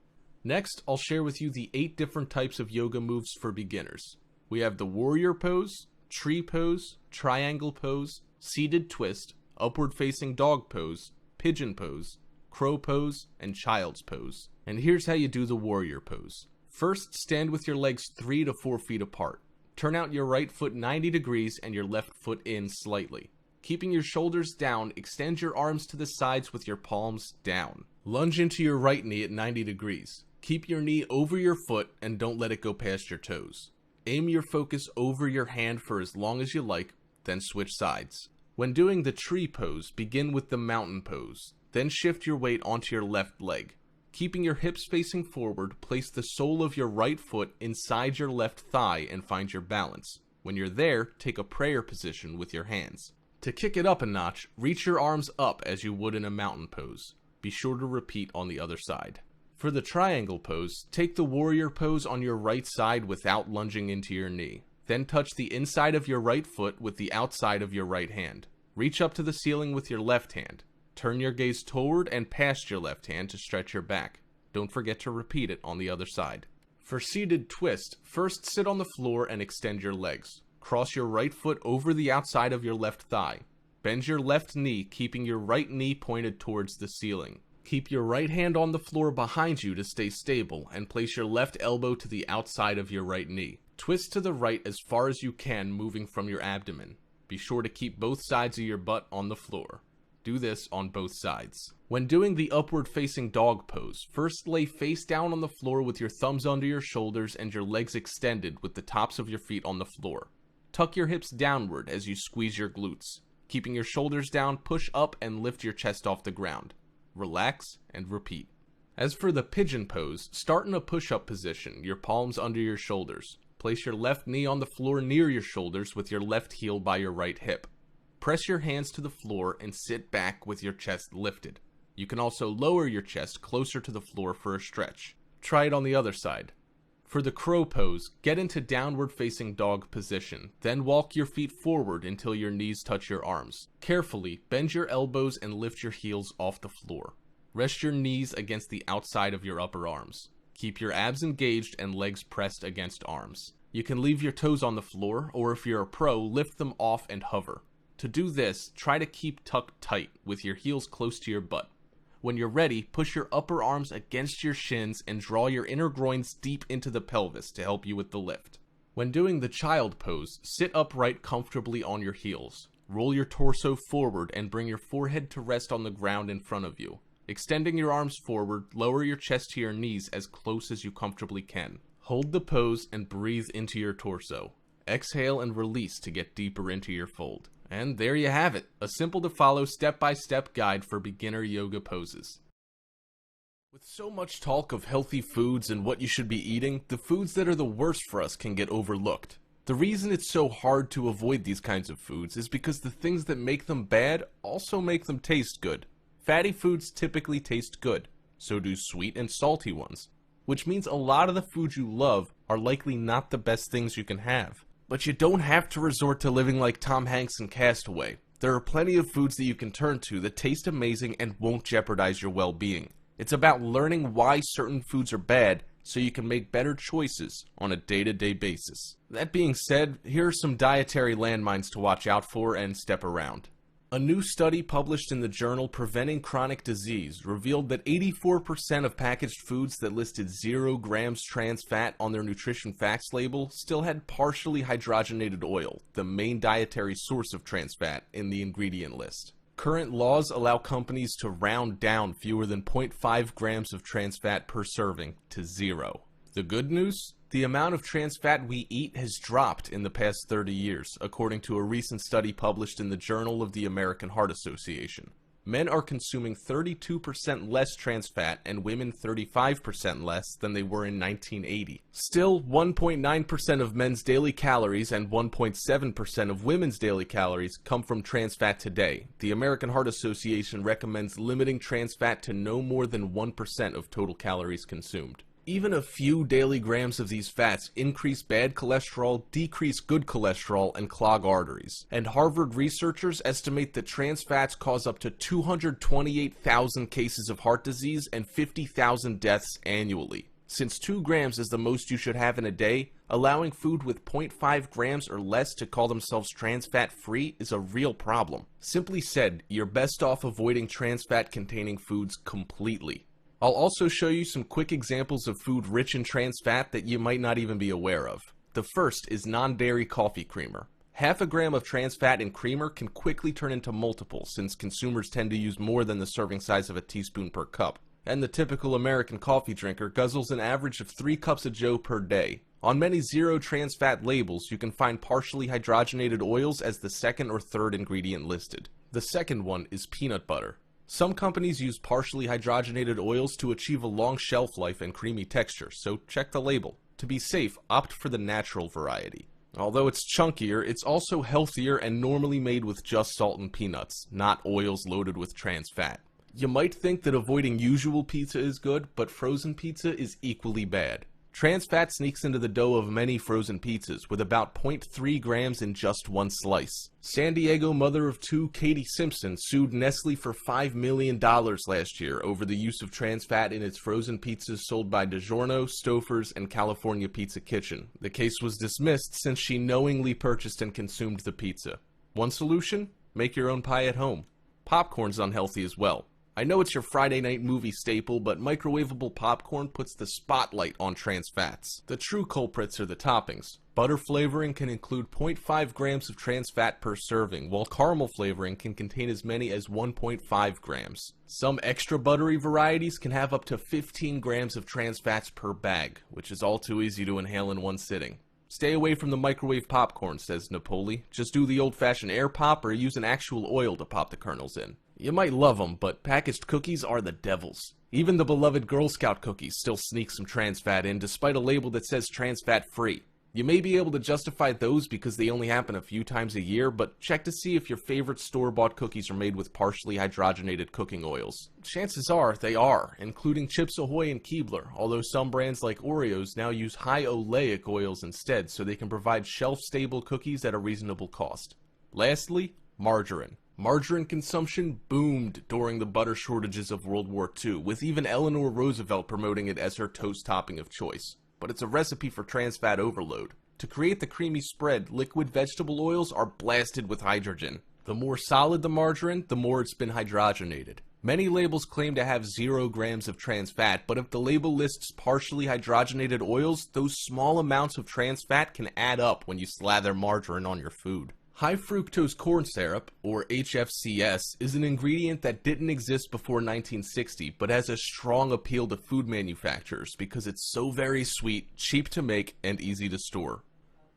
Next, I'll share with you the 8 different types of yoga moves for beginners. We have the warrior pose, tree pose, triangle pose, seated twist, upward facing dog pose, pigeon pose, crow pose, and child's pose. And here's how you do the warrior pose. First, stand with your legs 3 to 4 feet apart. Turn out your right foot 90 degrees and your left foot in slightly. Keeping your shoulders down, extend your arms to the sides with your palms down. Lunge into your right knee at 90 degrees. Keep your knee over your foot and don't let it go past your toes. Aim your focus over your hand for as long as you like, then switch sides. When doing the tree pose, begin with the mountain pose. Then shift your weight onto your left leg. Keeping your hips facing forward, place the sole of your right foot inside your left thigh and find your balance. When you're there, take a prayer position with your hands. To kick it up a notch, reach your arms up as you would in a mountain pose. Be sure to repeat on the other side. For the triangle pose, take the warrior pose on your right side without lunging into your knee. Then touch the inside of your right foot with the outside of your right hand. Reach up to the ceiling with your left hand. Turn your gaze toward and past your left hand to stretch your back. Don't forget to repeat it on the other side. For seated twist, first sit on the floor and extend your legs. Cross your right foot over the outside of your left thigh. Bend your left knee, keeping your right knee pointed towards the ceiling. Keep your right hand on the floor behind you to stay stable, and place your left elbow to the outside of your right knee. Twist to the right as far as you can, moving from your abdomen. Be sure to keep both sides of your butt on the floor. Do this on both sides. When doing the upward facing dog pose, first lay face down on the floor with your thumbs under your shoulders and your legs extended with the tops of your feet on the floor. Tuck your hips downward as you squeeze your glutes. Keeping your shoulders down, push up and lift your chest off the ground. Relax and repeat. As for the pigeon pose, start in a push-up position, your palms under your shoulders. Place your left knee on the floor near your shoulders with your left heel by your right hip. Press your hands to the floor and sit back with your chest lifted. You can also lower your chest closer to the floor for a stretch. Try it on the other side. For the crow pose, get into downward facing dog position, then walk your feet forward until your knees touch your arms. Carefully, bend your elbows and lift your heels off the floor. Rest your knees against the outside of your upper arms. Keep your abs engaged and legs pressed against arms. You can leave your toes on the floor, or if you're a pro, lift them off and hover. To do this, try to keep tucked tight with your heels close to your butt. When you're ready, push your upper arms against your shins and draw your inner groins deep into the pelvis to help you with the lift. When doing the child pose, sit upright comfortably on your heels. Roll your torso forward and bring your forehead to rest on the ground in front of you. Extending your arms forward, lower your chest to your knees as close as you comfortably can. Hold the pose and breathe into your torso. Exhale and release to get deeper into your fold. And there you have it, a simple to follow step-by-step guide for beginner yoga poses. With so much talk of healthy foods and what you should be eating, the foods that are the worst for us can get overlooked. The reason it's so hard to avoid these kinds of foods is because the things that make them bad also make them taste good. Fatty foods typically taste good, so do sweet and salty ones, which means a lot of the foods you love are likely not the best things you can have. But you don't have to resort to living like Tom Hanks in Castaway. There are plenty of foods that you can turn to that taste amazing and won't jeopardize your well-being. It's about learning why certain foods are bad so you can make better choices on a day-to-day basis. That being said, here are some dietary landmines to watch out for and step around. A new study published in the journal Preventing Chronic Disease revealed that 84% of packaged foods that listed 0 grams trans fat on their nutrition facts label still had partially hydrogenated oil, the main dietary source of trans fat, in the ingredient list. Current laws allow companies to round down fewer than 0.5 grams of trans fat per serving to 0. The good news? The amount of trans fat we eat has dropped in the past 30 years, according to a recent study published in the Journal of the American Heart Association. Men are consuming 32% less trans fat and women 35% less than they were in 1980. Still, 1.9% of men's daily calories and 1.7% of women's daily calories come from trans fat today. The American Heart Association recommends limiting trans fat to no more than 1% of total calories consumed. Even a few daily grams of these fats increase bad cholesterol, decrease good cholesterol, and clog arteries. And Harvard researchers estimate that trans fats cause up to 228,000 cases of heart disease and 50,000 deaths annually. Since 2 grams is the most you should have in a day, allowing food with 0.5 grams or less to call themselves trans fat free is a real problem. Simply said, you're best off avoiding trans fat containing foods completely. I'll also show you some quick examples of food rich in trans fat that you might not even be aware of. The first is non-dairy coffee creamer. Half a gram of trans fat in creamer can quickly turn into multiples since consumers tend to use more than the serving size of a teaspoon per cup. And the typical American coffee drinker guzzles an average of 3 cups of joe per day. On many zero trans fat labels, you can find partially hydrogenated oils as the second or third ingredient listed. The second one is peanut butter. Some companies use partially hydrogenated oils to achieve a long shelf life and creamy texture, so check the label. To be safe, opt for the natural variety. Although it's chunkier, it's also healthier and normally made with just salt and peanuts, not oils loaded with trans fat. You might think that avoiding usual pizza is good, but frozen pizza is equally bad. Trans fat sneaks into the dough of many frozen pizzas, with about 0.3 grams in just one slice. San Diego mother of 2 Katie Simpson sued Nestle for $5 million last year over the use of trans fat in its frozen pizzas sold by DiGiorno, Stouffer's, and California Pizza Kitchen. The case was dismissed since she knowingly purchased and consumed the pizza. One solution? Make your own pie at home. Popcorn's unhealthy as well. I know it's your Friday night movie staple, but microwavable popcorn puts the spotlight on trans fats. The true culprits are the toppings. Butter flavoring can include 0.5 grams of trans fat per serving, while caramel flavoring can contain as many as 1.5 grams. Some extra buttery varieties can have up to 15 grams of trans fats per bag, which is all too easy to inhale in one sitting. Stay away from the microwave popcorn, says Napoli. Just do the old-fashioned air pop or use an actual oil to pop the kernels in. You might love them, but packaged cookies are the devil's. Even the beloved Girl Scout cookies still sneak some trans fat in, despite a label that says trans fat free. You may be able to justify those because they only happen a few times a year, but check to see if your favorite store-bought cookies are made with partially hydrogenated cooking oils. Chances are they are, including Chips Ahoy and Keebler, although some brands like Oreos now use high oleic oils instead so they can provide shelf-stable cookies at a reasonable cost. Lastly, margarine. Margarine consumption boomed during the butter shortages of World War II, with even Eleanor Roosevelt promoting it as her toast topping of choice. But it's a recipe for trans fat overload. To create the creamy spread, liquid vegetable oils are blasted with hydrogen. The more solid the margarine, the more it's been hydrogenated. Many labels claim to have 0 grams of trans fat, but if the label lists partially hydrogenated oils, those small amounts of trans fat can add up when you slather margarine on your food. High fructose corn syrup, or HFCS, is an ingredient that didn't exist before 1960, but has a strong appeal to food manufacturers because it's so very sweet, cheap to make, and easy to store.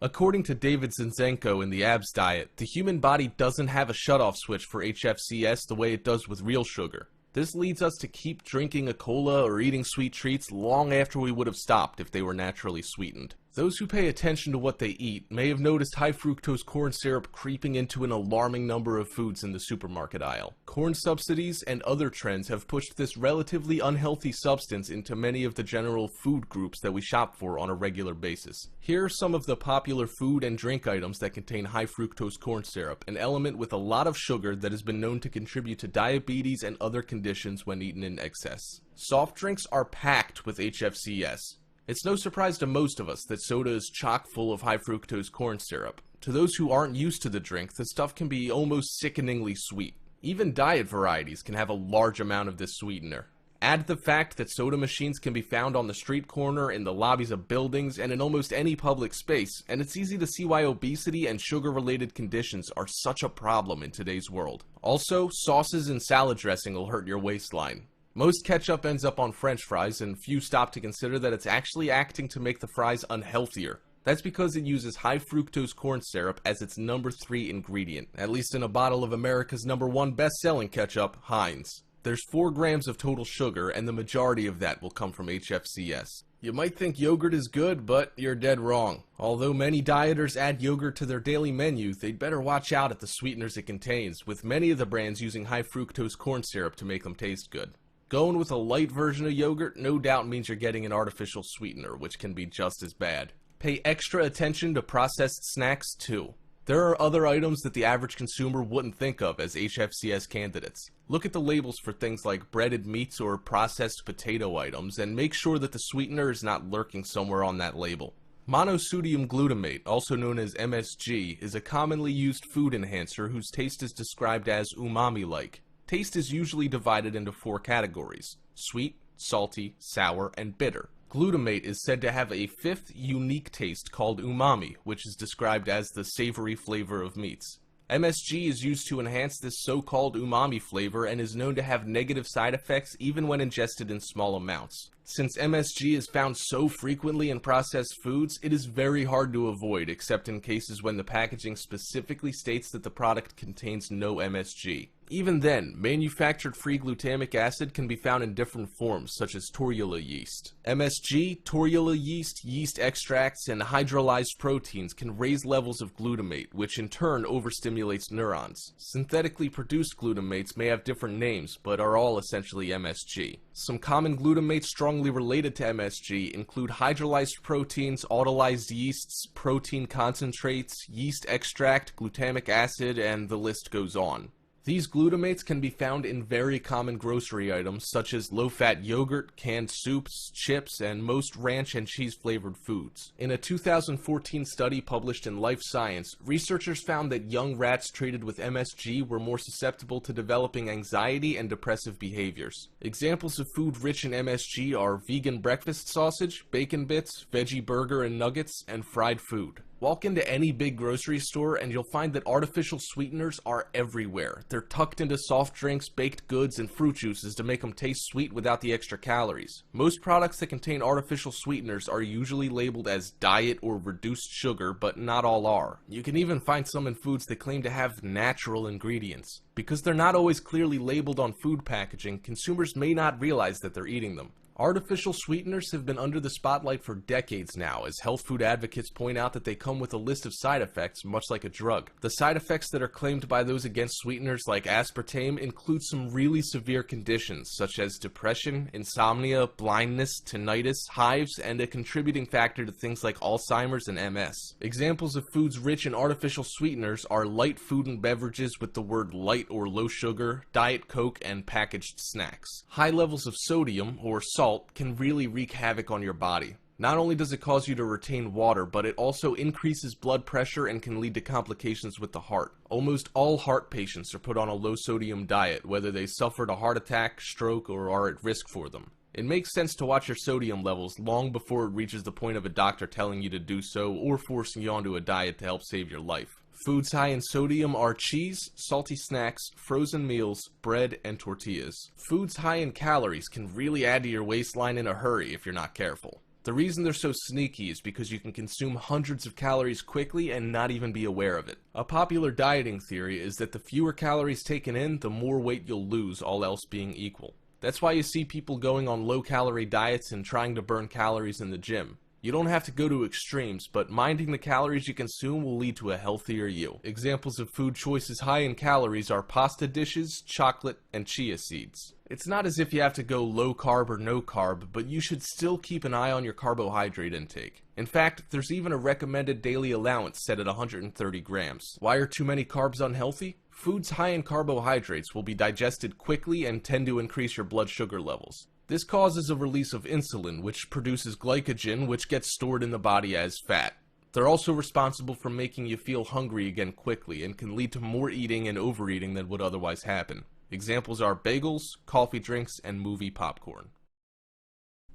According to David Zinczenko in the ABS diet, the human body doesn't have a shutoff switch for HFCS the way it does with real sugar. This leads us to keep drinking a cola or eating sweet treats long after we would have stopped if they were naturally sweetened. Those who pay attention to what they eat may have noticed high fructose corn syrup creeping into an alarming number of foods in the supermarket aisle. Corn subsidies and other trends have pushed this relatively unhealthy substance into many of the general food groups that we shop for on a regular basis. Here are some of the popular food and drink items that contain high fructose corn syrup, an element with a lot of sugar that has been known to contribute to diabetes and other conditions when eaten in excess. Soft drinks are packed with HFCS. It's no surprise to most of us that soda is chock full of high fructose corn syrup. To those who aren't used to the drink, the stuff can be almost sickeningly sweet. Even diet varieties can have a large amount of this sweetener. Add the fact that soda machines can be found on the street corner, in the lobbies of buildings, and in almost any public space, and it's easy to see why obesity and sugar-related conditions are such a problem in today's world. Also, sauces and salad dressing will hurt your waistline. Most ketchup ends up on French fries, and few stop to consider that it's actually acting to make the fries unhealthier. That's because it uses high fructose corn syrup as its number 3 ingredient, at least in a bottle of America's number 1 best-selling ketchup, Heinz. There's 4 grams of total sugar, and the majority of that will come from HFCS. You might think yogurt is good, but you're dead wrong. Although many dieters add yogurt to their daily menu, they'd better watch out at the sweeteners it contains, with many of the brands using high fructose corn syrup to make them taste good. Going with a light version of yogurt no doubt means you're getting an artificial sweetener, which can be just as bad. Pay extra attention to processed snacks too. There are other items that the average consumer wouldn't think of as HFCS candidates. Look at the labels for things like breaded meats or processed potato items, and make sure that the sweetener is not lurking somewhere on that label. Monosodium glutamate, also known as MSG, is a commonly used food enhancer whose taste is described as umami-like. Taste is usually divided into 4 categories: sweet, salty, sour, and bitter. Glutamate is said to have a fifth unique taste called umami, which is described as the savory flavor of meats. MSG is used to enhance this so-called umami flavor and is known to have negative side effects even when ingested in small amounts. Since MSG is found so frequently in processed foods, it is very hard to avoid, except in cases when the packaging specifically states that the product contains no MSG. Even then, manufactured free glutamic acid can be found in different forms, such as torula yeast. MSG, torula yeast, yeast extracts, and hydrolyzed proteins can raise levels of glutamate, which in turn overstimulates neurons. Synthetically produced glutamates may have different names, but are all essentially MSG. Some common glutamates strongly related to MSG include hydrolyzed proteins, autolyzed yeasts, protein concentrates, yeast extract, glutamic acid, and the list goes on. These glutamates can be found in very common grocery items such as low-fat yogurt, canned soups, chips, and most ranch and cheese-flavored foods. In a 2014 study published in Life Science, researchers found that young rats treated with MSG were more susceptible to developing anxiety and depressive behaviors. Examples of food rich in MSG are vegan breakfast sausage, bacon bits, veggie burger and nuggets, and fried food. Walk into any big grocery store and you'll find that artificial sweeteners are everywhere. They're tucked into soft drinks, baked goods, and fruit juices to make them taste sweet without the extra calories. Most products that contain artificial sweeteners are usually labeled as diet or reduced sugar, but not all are. You can even find some in foods that claim to have natural ingredients. Because they're not always clearly labeled on food packaging, consumers may not realize that they're eating them. Artificial sweeteners have been under the spotlight for decades now, as health food advocates point out that they come with a list of side effects, much like a drug. The side effects that are claimed by those against sweeteners like aspartame include some really severe conditions, such as depression, insomnia, blindness, tinnitus, hives, and a contributing factor to things like Alzheimer's and MS. Examples of foods rich in artificial sweeteners are light food and beverages with the word light or low sugar, Diet Coke, and packaged snacks. High levels of sodium, or salt, can really wreak havoc on your body. Not only does it cause you to retain water, but it also increases blood pressure and can lead to complications with the heart. Almost all heart patients are put on a low-sodium diet, whether they suffered a heart attack, stroke, or are at risk for them. It makes sense to watch your sodium levels long before it reaches the point of a doctor telling you to do so or forcing you onto a diet to help save your life. Foods high in sodium are cheese, salty snacks, frozen meals, bread, and tortillas. Foods high in calories can really add to your waistline in a hurry if you're not careful. The reason they're so sneaky is because you can consume hundreds of calories quickly and not even be aware of it. A popular dieting theory is that the fewer calories taken in, the more weight you'll lose, all else being equal. That's why you see people going on low-calorie diets and trying to burn calories in the gym. You don't have to go to extremes, but minding the calories you consume will lead to a healthier you. Examples of food choices high in calories are pasta dishes, chocolate, and chia seeds. It's not as if you have to go low carb or no carb, but you should still keep an eye on your carbohydrate intake. In fact, there's even a recommended daily allowance set at 130 grams. Why are too many carbs unhealthy? Foods high in carbohydrates will be digested quickly and tend to increase your blood sugar levels. This causes a release of insulin, which produces glycogen, which gets stored in the body as fat. They're also responsible for making you feel hungry again quickly and can lead to more eating and overeating than would otherwise happen. Examples are bagels, coffee drinks, and movie popcorn.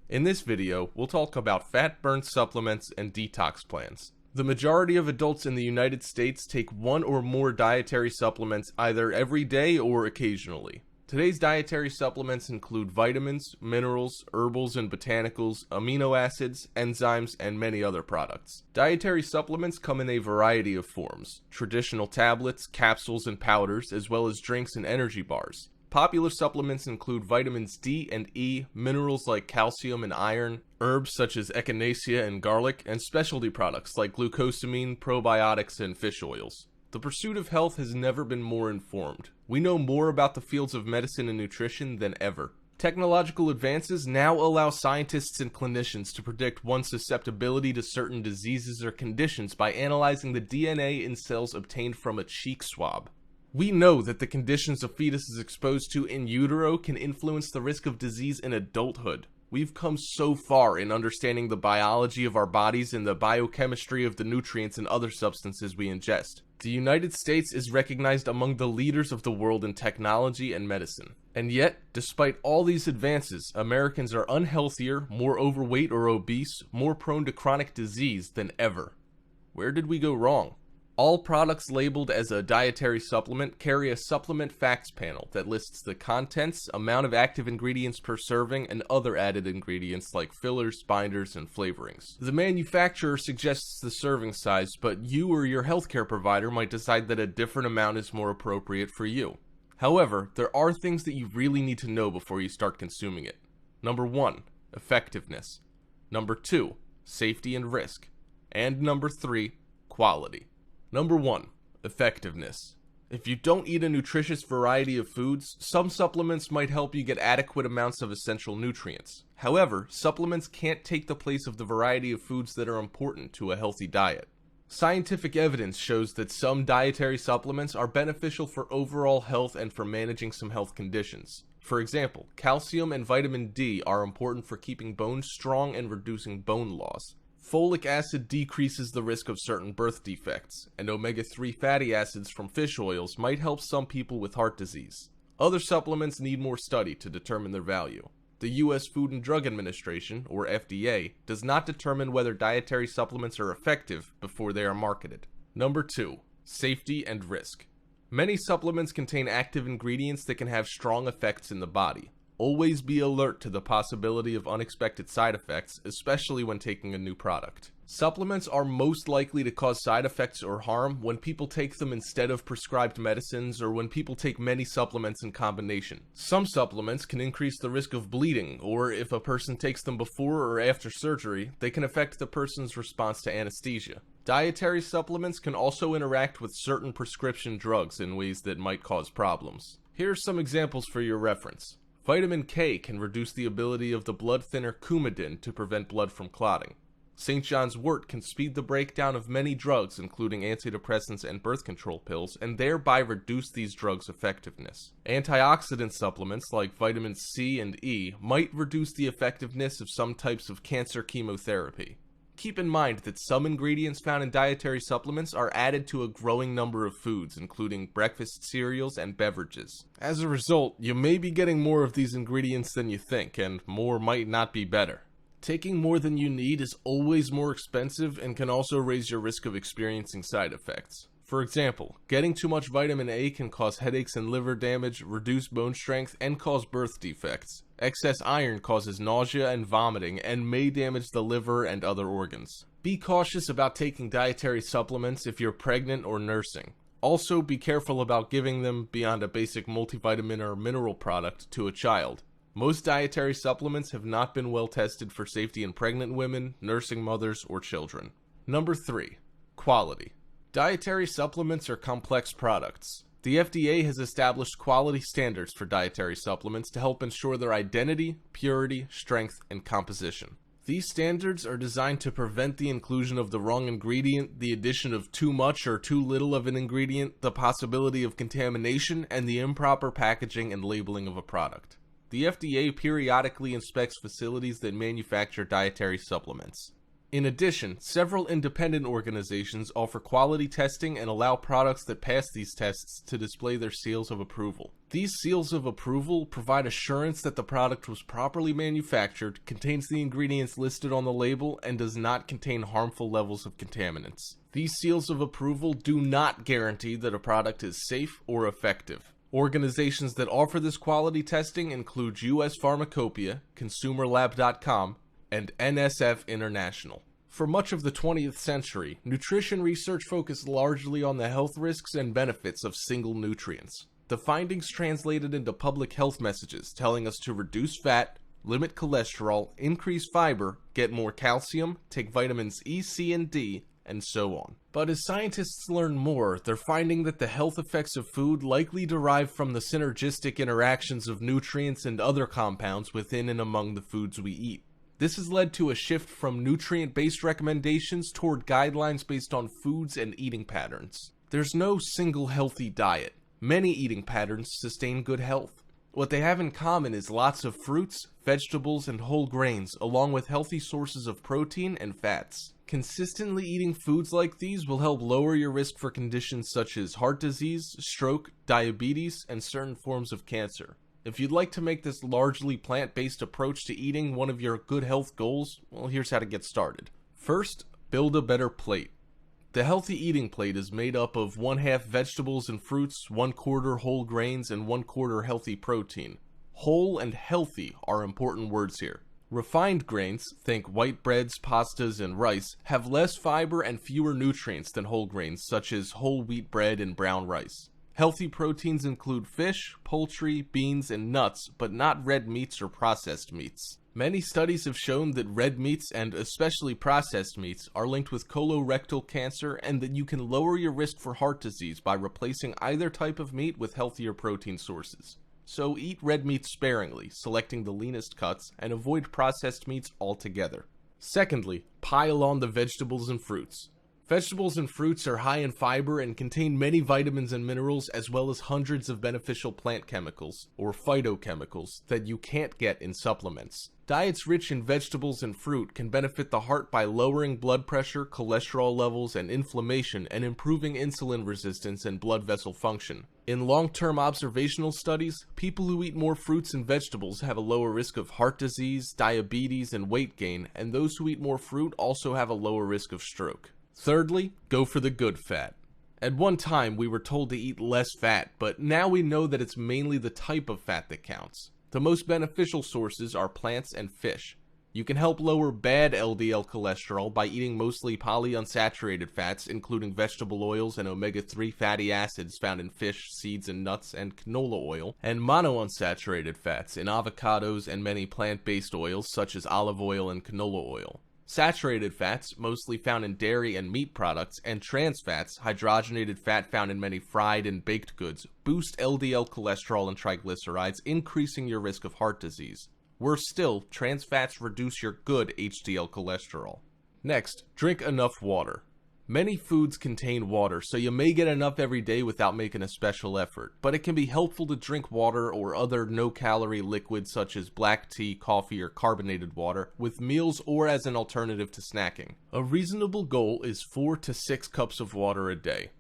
In this video, we'll talk about fat burn supplements and detox plans. The majority of adults in the United States take one or more dietary supplements either every day or occasionally. Today's dietary supplements include vitamins, minerals, herbals and botanicals, amino acids, enzymes, and many other products. Dietary supplements come in a variety of forms: traditional tablets, capsules, and powders, as well as drinks and energy bars. Popular supplements include vitamins D and E, minerals like calcium and iron, herbs such as echinacea and garlic, and specialty products like glucosamine, probiotics, and fish oils. The pursuit of health has never been more informed. We know more about the fields of medicine and nutrition than ever. Technological advances now allow scientists and clinicians to predict one's susceptibility to certain diseases or conditions by analyzing the DNA in cells obtained from a cheek swab. We know that the conditions a fetus is exposed to in utero can influence the risk of disease in adulthood. We've come so far in understanding the biology of our bodies and the biochemistry of the nutrients and other substances we ingest. The United States is recognized among the leaders of the world in technology and medicine. And yet, despite all these advances, Americans are unhealthier, more overweight or obese, more prone to chronic disease than ever. Where did we go wrong? All products labeled as a dietary supplement carry a supplement facts panel that lists the contents, amount of active ingredients per serving, and other added ingredients like fillers, binders, and flavorings. The manufacturer suggests the serving size, but you or your healthcare provider might decide that a different amount is more appropriate for you. However, there are things that you really need to know before you start consuming it. Number 1, effectiveness. Number 2, safety and risk. And number 3, quality. Number 1, effectiveness. If you don't eat a nutritious variety of foods, some supplements might help you get adequate amounts of essential nutrients. However, supplements can't take the place of the variety of foods that are important to a healthy diet. Scientific evidence shows that some dietary supplements are beneficial for overall health and for managing some health conditions. For example, calcium and vitamin D are important for keeping bones strong and reducing bone loss. Folic acid decreases the risk of certain birth defects, and omega-3 fatty acids from fish oils might help some people with heart disease. Other supplements need more study to determine their value. The U.S. Food and Drug Administration, or FDA, does not determine whether dietary supplements are effective before they are marketed. Number 2, safety and risk. Many supplements contain active ingredients that can have strong effects in the body. Always be alert to the possibility of unexpected side effects, especially when taking a new product. Supplements are most likely to cause side effects or harm when people take them instead of prescribed medicines or when people take many supplements in combination. Some supplements can increase the risk of bleeding, or if a person takes them before or after surgery, they can affect the person's response to anesthesia. Dietary supplements can also interact with certain prescription drugs in ways that might cause problems. Here are some examples for your reference. Vitamin K can reduce the ability of the blood thinner Coumadin to prevent blood from clotting. St. John's wort can speed the breakdown of many drugs, including antidepressants and birth control pills, and thereby reduce these drugs' effectiveness. Antioxidant supplements like vitamins C and E might reduce the effectiveness of some types of cancer chemotherapy. Keep in mind that some ingredients found in dietary supplements are added to a growing number of foods, including breakfast cereals and beverages. As a result, you may be getting more of these ingredients than you think, and more might not be better. Taking more than you need is always more expensive and can also raise your risk of experiencing side effects. For example, getting too much vitamin A can cause headaches and liver damage, reduce bone strength, and cause birth defects. Excess iron causes nausea and vomiting and may damage the liver and other organs. Be cautious about taking dietary supplements if you're pregnant or nursing. Also, be careful about giving them beyond a basic multivitamin or mineral product to a child. Most dietary supplements have not been well tested for safety in pregnant women, nursing mothers, or children. Number 3, quality. Dietary supplements are complex products. The FDA has established quality standards for dietary supplements to help ensure their identity, purity, strength, and composition. These standards are designed to prevent the inclusion of the wrong ingredient, the addition of too much or too little of an ingredient, the possibility of contamination, and the improper packaging and labeling of a product. The FDA periodically inspects facilities that manufacture dietary supplements. In addition, several independent organizations offer quality testing and allow products that pass these tests to display their seals of approval. These seals of approval provide assurance that the product was properly manufactured, contains the ingredients listed on the label, and does not contain harmful levels of contaminants. These seals of approval do not guarantee that a product is safe or effective. Organizations that offer this quality testing include US Pharmacopeia, ConsumerLab.com, and NSF International. For much of the 20th century, nutrition research focused largely on the health risks and benefits of single nutrients. The findings translated into public health messages telling us to reduce fat, limit cholesterol, increase fiber, get more calcium, take vitamins E, C, and D, and so on. But as scientists learn more, they're finding that the health effects of food likely derive from the synergistic interactions of nutrients and other compounds within and among the foods we eat. This has led to a shift from nutrient-based recommendations toward guidelines based on foods and eating patterns. There's no single healthy diet. Many eating patterns sustain good health. What they have in common is lots of fruits, vegetables, and whole grains, along with healthy sources of protein and fats. Consistently eating foods like these will help lower your risk for conditions such as heart disease, stroke, diabetes, and certain forms of cancer. If you'd like to make this largely plant-based approach to eating one of your good health goals, well, here's how to get started. First, build a better plate. The healthy eating plate is made up of 1/2 vegetables and fruits, 1/4 whole grains, and 1/4 healthy protein. Whole and healthy are important words here. Refined grains, think white breads, pastas, and rice, have less fiber and fewer nutrients than whole grains such as whole wheat bread and brown rice. Healthy proteins include fish, poultry, beans, and nuts, but not red meats or processed meats. Many studies have shown that red meats, and especially processed meats, are linked with colorectal cancer and that you can lower your risk for heart disease by replacing either type of meat with healthier protein sources. So eat red meat sparingly, selecting the leanest cuts, and avoid processed meats altogether. Secondly, pile on the vegetables and fruits. Vegetables and fruits are high in fiber and contain many vitamins and minerals as well as hundreds of beneficial plant chemicals, or phytochemicals, that you can't get in supplements. Diets rich in vegetables and fruit can benefit the heart by lowering blood pressure, cholesterol levels, and inflammation, and improving insulin resistance and blood vessel function. In long-term observational studies, people who eat more fruits and vegetables have a lower risk of heart disease, diabetes, and weight gain, and those who eat more fruit also have a lower risk of stroke. Thirdly, go for the good fat. At one time, we were told to eat less fat, but now we know that it's mainly the type of fat that counts. The most beneficial sources are plants and fish. You can help lower bad LDL cholesterol by eating mostly polyunsaturated fats, including vegetable oils and omega-3 fatty acids found in fish, seeds, and nuts, and canola oil, and monounsaturated fats in avocados and many plant-based oils such as olive oil and canola oil. Saturated fats, mostly found in dairy and meat products, and trans fats, hydrogenated fat found in many fried and baked goods, boost LDL cholesterol and triglycerides, increasing your risk of heart disease. Worse still, trans fats reduce your good HDL cholesterol. Next, drink enough water. Many foods contain water, so you may get enough every day without making a special effort, but it can be helpful to drink water or other no-calorie liquids such as black tea, coffee, or carbonated water with meals or as an alternative to snacking. A reasonable goal is 4 to 6 cups of water a day.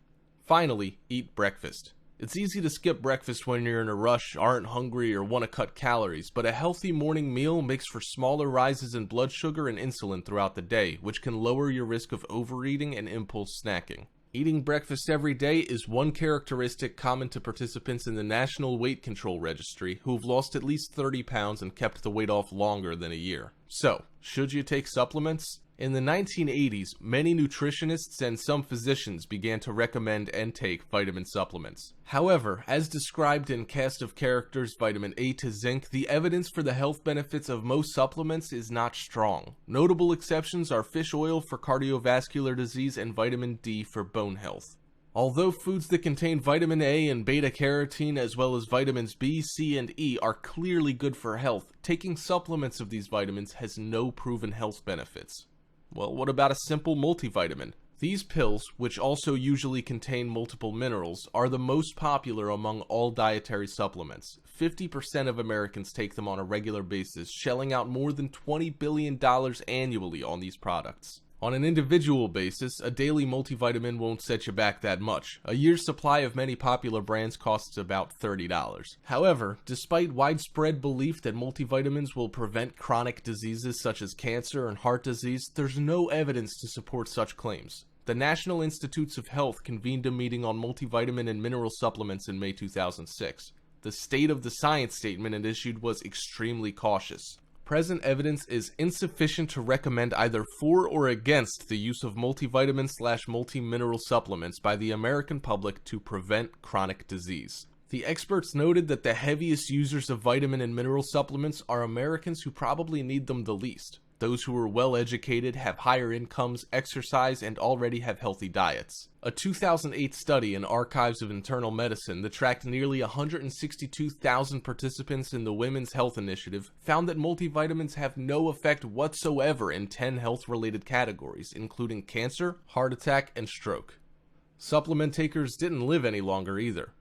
Finally, eat breakfast. It's easy to skip breakfast when you're in a rush, aren't hungry, or want to cut calories, but a healthy morning meal makes for smaller rises in blood sugar and insulin throughout the day, which can lower your risk of overeating and impulse snacking. Eating breakfast every day is one characteristic common to participants in the National Weight Control Registry who have lost at least 30 pounds and kept the weight off longer than a year. So, should you take supplements? In the 1980s, many nutritionists and some physicians began to recommend and take vitamin supplements. However, as described in Cast of Characters Vitamin A to Zinc, the evidence for the health benefits of most supplements is not strong. Notable exceptions are fish oil for cardiovascular disease and vitamin D for bone health. Although foods that contain vitamin A and beta-carotene as well as vitamins B, C, and E are clearly good for health, taking supplements of these vitamins has no proven health benefits. Well, what about a simple multivitamin? These pills, which also usually contain multiple minerals, are the most popular among all dietary supplements. 50% of Americans take them on a regular basis, shelling out more than $20 billion annually on these products. On an individual basis, a daily multivitamin won't set you back that much. A year's supply of many popular brands costs about $30. However, despite widespread belief that multivitamins will prevent chronic diseases such as cancer and heart disease, there's no evidence to support such claims. The National Institutes of Health convened a meeting on multivitamin and mineral supplements in May 2006. The State of the Science statement it issued was extremely cautious. Present evidence is insufficient to recommend either for or against the use of multivitamin/multi-mineral supplements by the American public to prevent chronic disease. The experts noted that the heaviest users of vitamin and mineral supplements are Americans who probably need them the least. Those who are well educated, have higher incomes, exercise, and already have healthy diets. A 2008 study in Archives of Internal Medicine that tracked nearly 162,000 participants in the Women's Health Initiative found that multivitamins have no effect whatsoever in 10 health-related categories, including cancer, heart attack, and stroke. Supplement takers didn't live any longer either.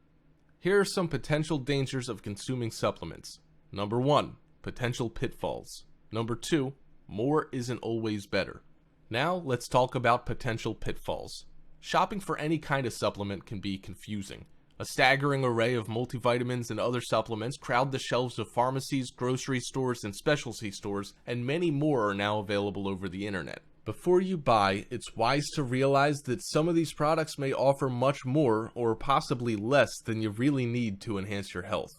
Here are some potential dangers of consuming supplements. Number 1. Potential pitfalls. Number 2. More isn't always better. Now, let's talk about potential pitfalls. Shopping for any kind of supplement can be confusing. A staggering array of multivitamins and other supplements crowd the shelves of pharmacies, grocery stores, and specialty stores, and many more are now available over the internet. Before you buy, it's wise to realize that some of these products may offer much more, or possibly less, than you really need to enhance your health.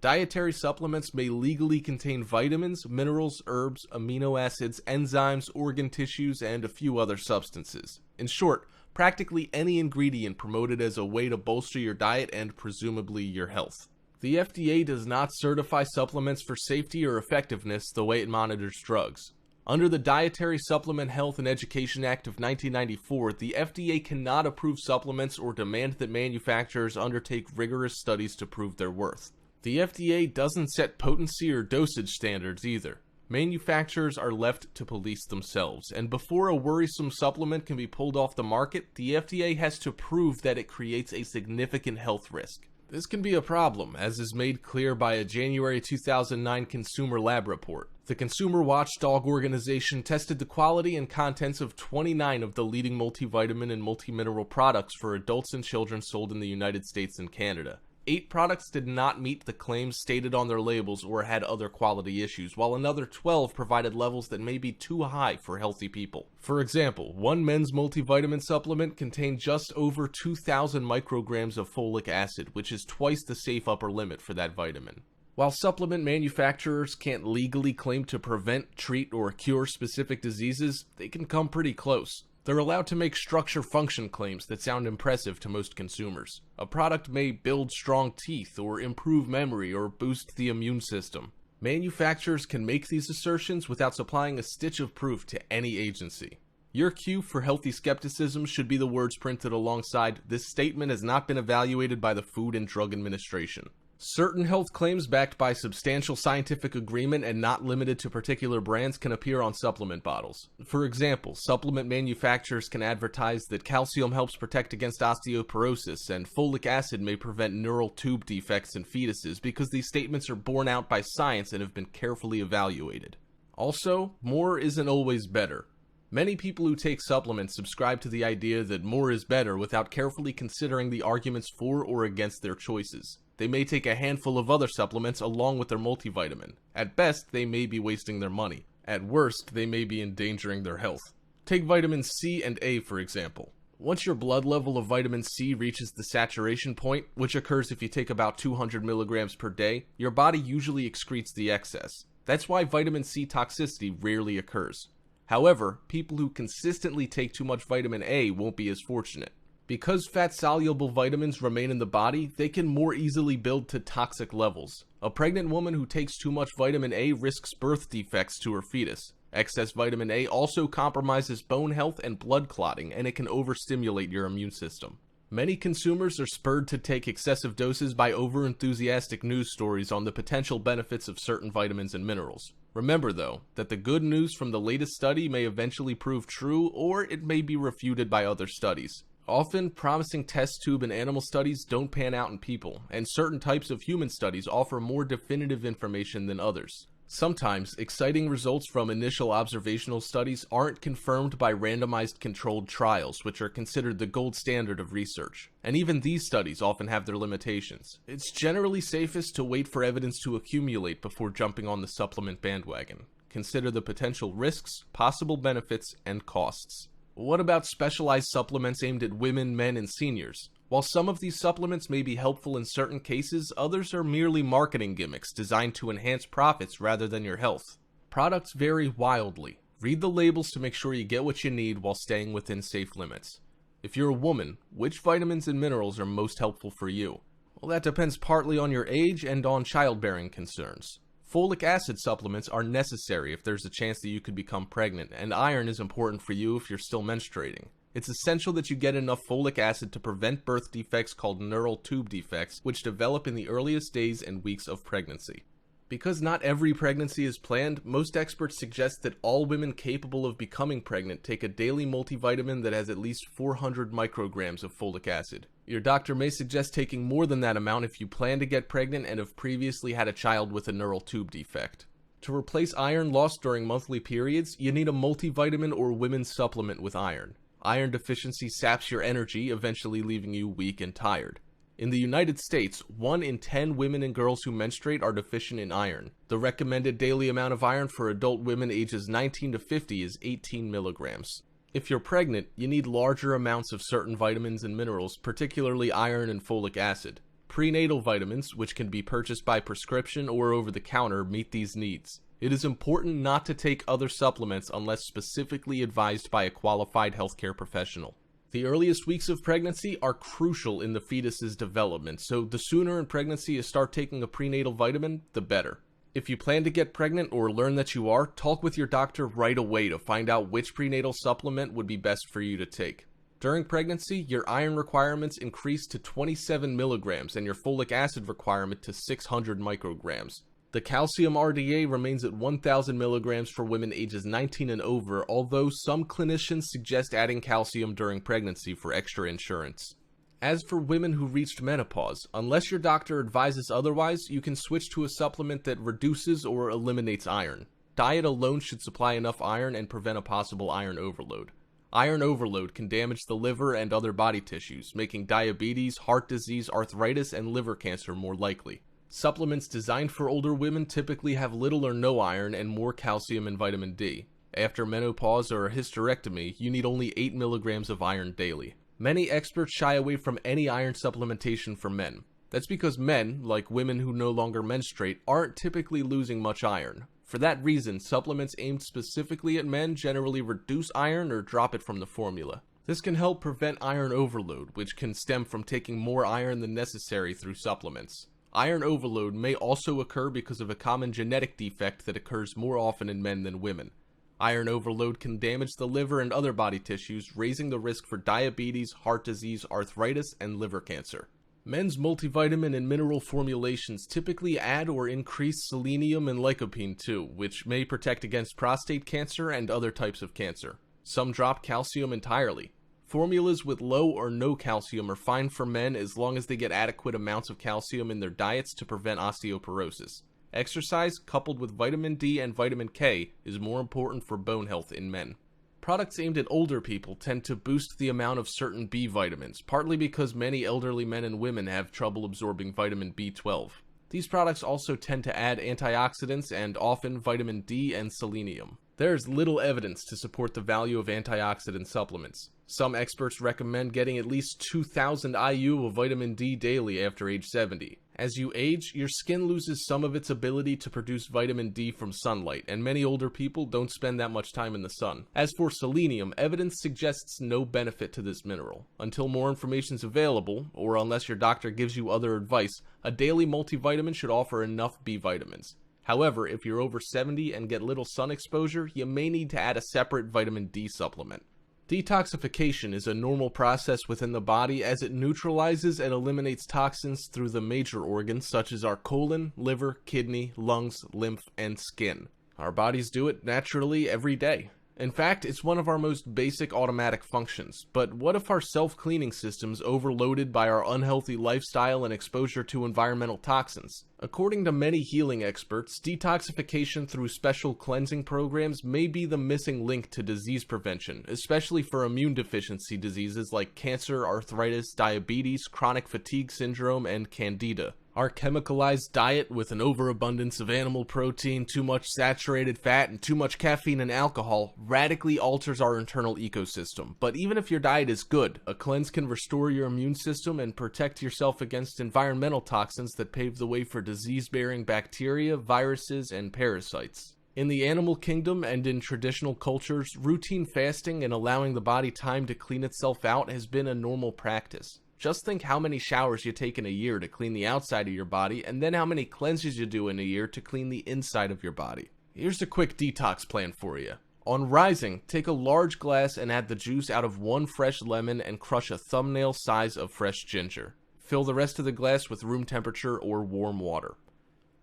Dietary supplements may legally contain vitamins, minerals, herbs, amino acids, enzymes, organ tissues, and a few other substances. In short, practically any ingredient promoted as a way to bolster your diet and presumably your health. The FDA does not certify supplements for safety or effectiveness the way it monitors drugs. Under the Dietary Supplement Health and Education Act of 1994, the FDA cannot approve supplements or demand that manufacturers undertake rigorous studies to prove their worth. The FDA doesn't set potency or dosage standards either. Manufacturers are left to police themselves, and before a worrisome supplement can be pulled off the market, the FDA has to prove that it creates a significant health risk. This can be a problem, as is made clear by a January 2009 Consumer Lab report. The consumer watchdog organization tested the quality and contents of 29 of the leading multivitamin and multimineral products for adults and children sold in the United States and Canada. 8 products did not meet the claims stated on their labels or had other quality issues, while another 12 provided levels that may be too high for healthy people. For example, one men's multivitamin supplement contained just over 2,000 micrograms of folic acid, which is twice the safe upper limit for that vitamin. While supplement manufacturers can't legally claim to prevent, treat, or cure specific diseases, they can come pretty close. They're allowed to make structure-function claims that sound impressive to most consumers. A product may build strong teeth, or improve memory, or boost the immune system. Manufacturers can make these assertions without supplying a stitch of proof to any agency. Your cue for healthy skepticism should be the words printed alongside, "This statement has not been evaluated by the Food and Drug Administration." Certain health claims backed by substantial scientific agreement and not limited to particular brands can appear on supplement bottles. For example, supplement manufacturers can advertise that calcium helps protect against osteoporosis and folic acid may prevent neural tube defects in fetuses because these statements are borne out by science and have been carefully evaluated. Also, more isn't always better. Many people who take supplements subscribe to the idea that more is better without carefully considering the arguments for or against their choices. They may take a handful of other supplements along with their multivitamin. At best, they may be wasting their money. At worst, they may be endangering their health. Take vitamins C and A, for example. Once your blood level of vitamin C reaches the saturation point, which occurs if you take about 200 milligrams per day, your body usually excretes the excess. That's why vitamin C toxicity rarely occurs. However, people who consistently take too much vitamin A won't be as fortunate. Because fat-soluble vitamins remain in the body, they can more easily build to toxic levels. A pregnant woman who takes too much vitamin A risks birth defects to her fetus. Excess vitamin A also compromises bone health and blood clotting, and it can overstimulate your immune system. Many consumers are spurred to take excessive doses by over-enthusiastic news stories on the potential benefits of certain vitamins and minerals. Remember, though, that the good news from the latest study may eventually prove true, or it may be refuted by other studies. Often, promising test tube and animal studies don't pan out in people, and certain types of human studies offer more definitive information than others. Sometimes, exciting results from initial observational studies aren't confirmed by randomized controlled trials, which are considered the gold standard of research. And even these studies often have their limitations. It's generally safest to wait for evidence to accumulate before jumping on the supplement bandwagon. Consider the potential risks, possible benefits, and costs. What about specialized supplements aimed at women, men, and seniors? While some of these supplements may be helpful in certain cases, others are merely marketing gimmicks designed to enhance profits rather than your health. Products vary wildly. Read the labels to make sure you get what you need while staying within safe limits. If you're a woman, which vitamins and minerals are most helpful for you? Well, that depends partly on your age and on childbearing concerns. Folic acid supplements are necessary if there's a chance that you could become pregnant, and iron is important for you if you're still menstruating. It's essential that you get enough folic acid to prevent birth defects called neural tube defects, which develop in the earliest days and weeks of pregnancy. Because not every pregnancy is planned, most experts suggest that all women capable of becoming pregnant take a daily multivitamin that has at least 400 micrograms of folic acid. Your doctor may suggest taking more than that amount if you plan to get pregnant and have previously had a child with a neural tube defect. To replace iron lost during monthly periods, you need a multivitamin or women's supplement with iron. Iron deficiency saps your energy, eventually leaving you weak and tired. In the United States, 1 in 10 women and girls who menstruate are deficient in iron. The recommended daily amount of iron for adult women ages 19 to 50 is 18 milligrams. If you're pregnant, you need larger amounts of certain vitamins and minerals, particularly iron and folic acid. Prenatal vitamins, which can be purchased by prescription or over the counter, meet these needs. It is important not to take other supplements unless specifically advised by a qualified healthcare professional. The earliest weeks of pregnancy are crucial in the fetus's development, so the sooner in pregnancy you start taking a prenatal vitamin, the better. If you plan to get pregnant or learn that you are, talk with your doctor right away to find out which prenatal supplement would be best for you to take. During pregnancy, your iron requirements increase to 27 milligrams and your folic acid requirement to 600 micrograms. The calcium RDA remains at 1,000 milligrams for women ages 19 and over, although some clinicians suggest adding calcium during pregnancy for extra insurance. As for women who reached menopause, unless your doctor advises otherwise, you can switch to a supplement that reduces or eliminates iron. Diet alone should supply enough iron and prevent a possible iron overload. Iron overload can damage the liver and other body tissues, making diabetes, heart disease, arthritis, and liver cancer more likely. Supplements designed for older women typically have little or no iron and more calcium and vitamin D. After menopause or a hysterectomy, you need only 8 milligrams of iron daily. Many experts shy away from any iron supplementation for men. That's because men, like women who no longer menstruate, aren't typically losing much iron. For that reason, supplements aimed specifically at men generally reduce iron or drop it from the formula. This can help prevent iron overload, which can stem from taking more iron than necessary through supplements. Iron overload may also occur because of a common genetic defect that occurs more often in men than women. Iron overload can damage the liver and other body tissues, raising the risk for diabetes, heart disease, arthritis, and liver cancer. Men's multivitamin and mineral formulations typically add or increase selenium and lycopene too, which may protect against prostate cancer and other types of cancer. Some drop calcium entirely. Formulas with low or no calcium are fine for men as long as they get adequate amounts of calcium in their diets to prevent osteoporosis. Exercise, coupled with vitamin D and vitamin K, is more important for bone health in men. Products aimed at older people tend to boost the amount of certain B vitamins, partly because many elderly men and women have trouble absorbing vitamin B12. These products also tend to add antioxidants and often vitamin D and selenium. There is little evidence to support the value of antioxidant supplements. Some experts recommend getting at least 2,000 IU of vitamin D daily after age 70. As you age, your skin loses some of its ability to produce vitamin D from sunlight, and many older people don't spend that much time in the sun. As for selenium, evidence suggests no benefit to this mineral. Until more information is available, or unless your doctor gives you other advice, a daily multivitamin should offer enough B vitamins. However, if you're over 70 and get little sun exposure, you may need to add a separate vitamin D supplement. Detoxification is a normal process within the body as it neutralizes and eliminates toxins through the major organs such as our colon, liver, kidney, lungs, lymph, and skin. Our bodies do it naturally every day. In fact, it's one of our most basic automatic functions. But what if our self-cleaning system's overloaded by our unhealthy lifestyle and exposure to environmental toxins? According to many healing experts, detoxification through special cleansing programs may be the missing link to disease prevention, especially for immune deficiency diseases like cancer, arthritis, diabetes, chronic fatigue syndrome, and candida. Our chemicalized diet with an overabundance of animal protein, too much saturated fat, and too much caffeine and alcohol radically alters our internal ecosystem. But even if your diet is good, a cleanse can restore your immune system and protect yourself against environmental toxins that pave the way for disease-bearing bacteria, viruses, and parasites. In the animal kingdom and in traditional cultures, routine fasting and allowing the body time to clean itself out has been a normal practice. Just think how many showers you take in a year to clean the outside of your body, and then how many cleanses you do in a year to clean the inside of your body. Here's a quick detox plan for you. On rising, take a large glass and add the juice out of 1 fresh lemon and crush a thumbnail size of fresh ginger. Fill the rest of the glass with room temperature or warm water.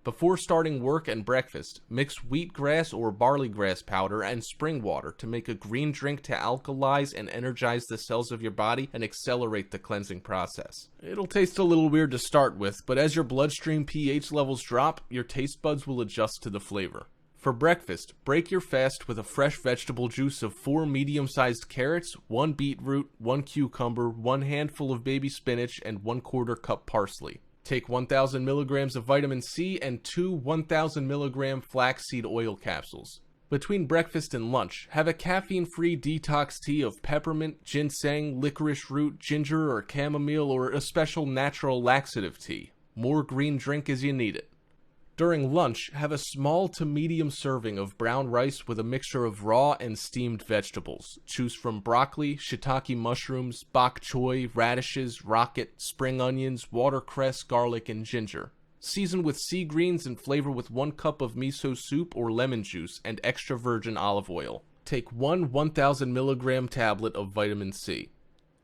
Before starting work and breakfast, mix wheatgrass or barley grass powder and spring water to make a green drink to alkalize and energize the cells of your body and accelerate the cleansing process. It'll taste a little weird to start with, but as your bloodstream pH levels drop, your taste buds will adjust to the flavor. For breakfast, break your fast with a fresh vegetable juice of 4 medium-sized carrots, 1 beetroot, 1 cucumber, 1 handful of baby spinach, and 1/4 cup parsley. Take 1,000 milligrams of vitamin C and 2 1,000 milligram flaxseed oil capsules. Between breakfast and lunch, have a caffeine-free detox tea of peppermint, ginseng, licorice root, ginger, or chamomile, or a special natural laxative tea. More green drink as you need it. During lunch, have a small to medium serving of brown rice with a mixture of raw and steamed vegetables. Choose from broccoli, shiitake mushrooms, bok choy, radishes, rocket, spring onions, watercress, garlic, and ginger. Season with sea greens and flavor with 1 cup of miso soup or lemon juice and extra virgin olive oil. Take 1 1,000 milligram tablet of vitamin C.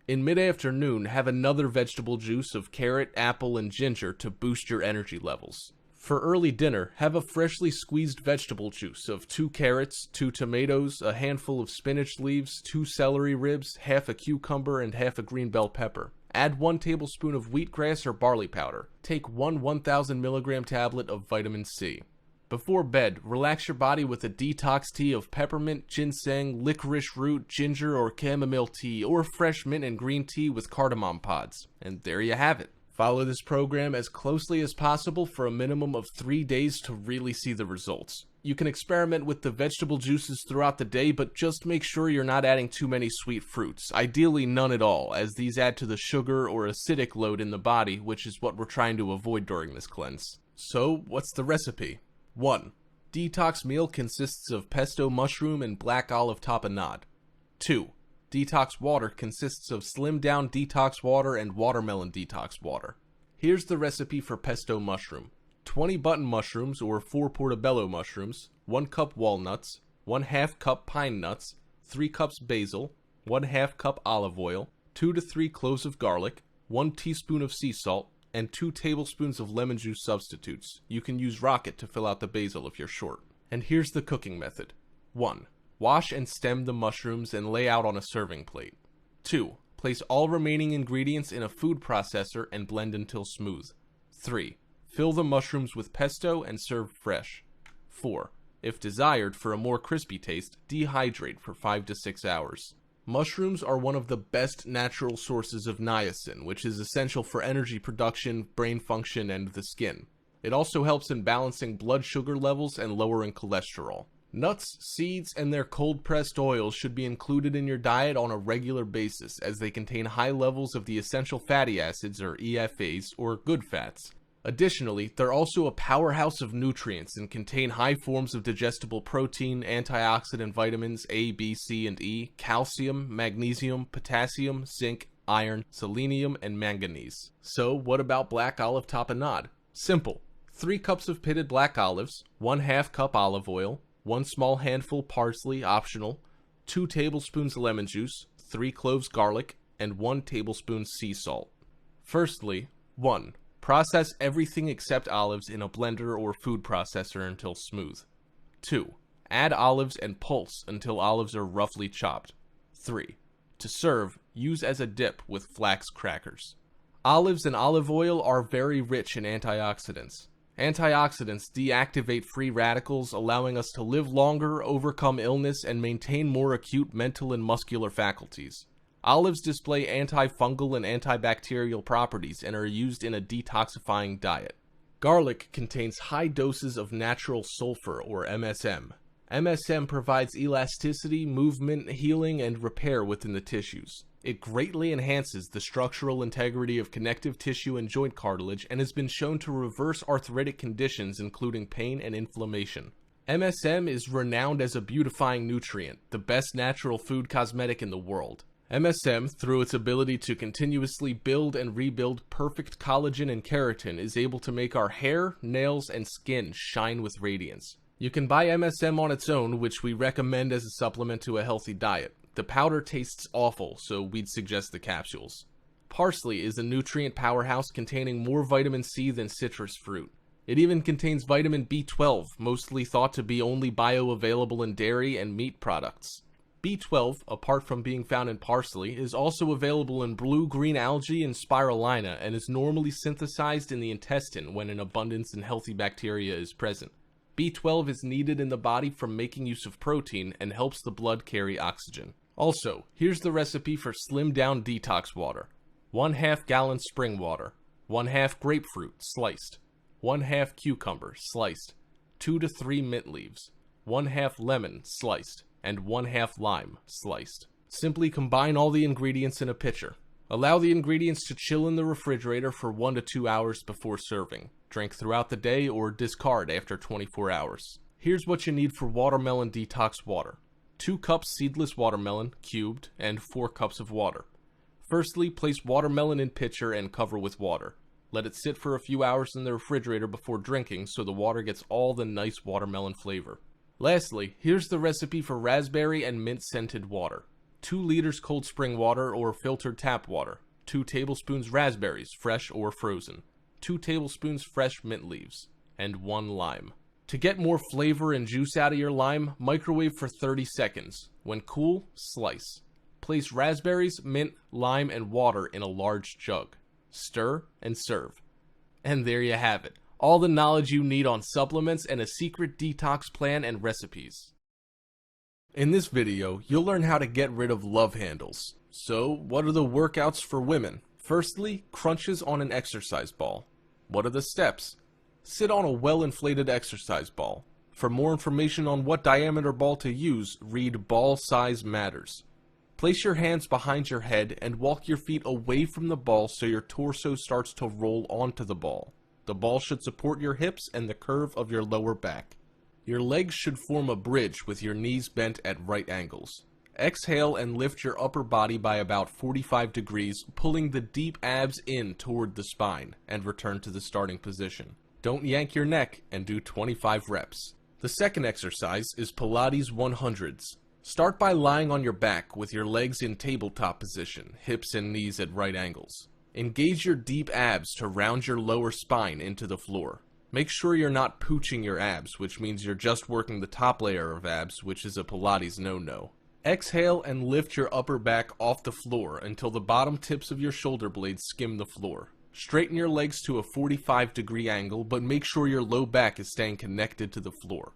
In mid-afternoon, have another vegetable juice of carrot, apple, and ginger to boost your energy levels. For early dinner, have a freshly squeezed vegetable juice of 2 carrots, 2 tomatoes, a handful of spinach leaves, 2 celery ribs, half a cucumber, and half a green bell pepper. Add 1 tablespoon of wheatgrass or barley powder. Take 1 1,000 milligram tablet of vitamin C. Before bed, relax your body with a detox tea of peppermint, ginseng, licorice root, ginger, or chamomile tea, or fresh mint and green tea with cardamom pods. And there you have it. Follow this program as closely as possible for a minimum of 3 days to really see the results. You can experiment with the vegetable juices throughout the day, but just make sure you're not adding too many sweet fruits. Ideally none at all, as these add to the sugar or acidic load in the body, which is what we're trying to avoid during this cleanse. So, what's the recipe? 1. Detox meal consists of pesto mushroom and black olive tapenade. 2. Detox water consists of slimmed down detox water and watermelon detox water. Here's the recipe for pesto mushroom. 20 button mushrooms or 4 portobello mushrooms, 1 cup walnuts, 1/2 cup pine nuts, 3 cups basil, 1/2 cup olive oil, 2 to 3 cloves of garlic, 1 teaspoon of sea salt, and 2 tablespoons of lemon juice substitutes. You can use rocket to fill out the basil if you're short. And here's the cooking method. 1. Wash and stem the mushrooms and lay out on a serving plate. 2. Place all remaining ingredients in a food processor and blend until smooth. 3. Fill the mushrooms with pesto and serve fresh. 4. If desired, for a more crispy taste, dehydrate for 5 to 6 hours. Mushrooms are one of the best natural sources of niacin, which is essential for energy production, brain function, and the skin. It also helps in balancing blood sugar levels and lowering cholesterol. Nuts, seeds, and their cold-pressed oils should be included in your diet on a regular basis, as they contain high levels of the essential fatty acids, or EFAs, or good fats. Additionally, they're also a powerhouse of nutrients and contain high forms of digestible protein, antioxidant vitamins A, B, C, and E, calcium, magnesium, potassium, zinc, iron, selenium, and manganese. So, what about black olive tapenade? Simple. 3 cups of pitted black olives, 1/2 cup olive oil, 1 small handful parsley, optional, 2 tablespoons lemon juice, 3 cloves garlic, and 1 tablespoon sea salt. Firstly, 1. Process everything except olives in a blender or food processor until smooth. 2. Add olives and pulse until olives are roughly chopped. 3. To serve, use as a dip with flax crackers. Olives and olive oil are very rich in antioxidants. Antioxidants deactivate free radicals, allowing us to live longer, overcome illness, and maintain more acute mental and muscular faculties. Olives display antifungal and antibacterial properties and are used in a detoxifying diet. Garlic contains high doses of natural sulfur, or MSM. MSM provides elasticity, movement, healing, and repair within the tissues. It greatly enhances the structural integrity of connective tissue and joint cartilage and has been shown to reverse arthritic conditions including pain and inflammation. MSM is renowned as a beautifying nutrient, the best natural food cosmetic in the world. MSM, through its ability to continuously build and rebuild perfect collagen and keratin, is able to make our hair, nails, and skin shine with radiance. You can buy MSM on its own, which we recommend as a supplement to a healthy diet. The powder tastes awful, so we'd suggest the capsules. Parsley is a nutrient powerhouse containing more vitamin C than citrus fruit. It even contains vitamin B12, mostly thought to be only bioavailable in dairy and meat products. B12, apart from being found in parsley, is also available in blue-green algae and spirulina and is normally synthesized in the intestine when an abundance in healthy bacteria is present. B12 is needed in the body from making use of protein and helps the blood carry oxygen. Also, here's the recipe for slim down detox water. 1/2 gallon spring water, 1/2 grapefruit sliced, 1/2 cucumber sliced, 2 to 3 mint leaves, 1/2 lemon sliced, and 1/2 lime sliced. Simply combine all the ingredients in a pitcher. Allow the ingredients to chill in the refrigerator for 1 to 2 hours before serving. Drink throughout the day or discard after 24 hours. Here's what you need for watermelon detox water. 2 cups seedless watermelon, cubed, and 4 cups of water. Firstly, place watermelon in pitcher and cover with water. Let it sit for a few hours in the refrigerator before drinking so the water gets all the nice watermelon flavor. Lastly, here's the recipe for raspberry and mint scented water. 2 liters cold spring water or filtered tap water. 2 tablespoons raspberries, fresh or frozen. 2 tablespoons fresh mint leaves. And 1 lime. To get more flavor and juice out of your lime, microwave for 30 seconds. When cool, slice. Place raspberries, mint, lime, and water in a large jug. Stir and serve. And there you have it. All the knowledge you need on supplements and a secret detox plan and recipes. In this video, you'll learn how to get rid of love handles. So, what are the workouts for women? Firstly, crunches on an exercise ball. What are the steps? Sit on a well-inflated exercise ball. For more information on what diameter ball to use, read Ball Size Matters. Place your hands behind your head and walk your feet away from the ball so your torso starts to roll onto the ball. The ball should support your hips and the curve of your lower back. Your legs should form a bridge with your knees bent at right angles. Exhale and lift your upper body by about 45 degrees, pulling the deep abs in toward the spine, and return to the starting position. Don't yank your neck and do 25 reps. The second exercise is Pilates 100s. Start by lying on your back with your legs in tabletop position, hips and knees at right angles. Engage your deep abs to round your lower spine into the floor. Make sure you're not pooching your abs, which means you're just working the top layer of abs, which is a Pilates no-no. Exhale and lift your upper back off the floor until the bottom tips of your shoulder blades skim the floor. Straighten your legs to a 45-degree angle, but make sure your low back is staying connected to the floor.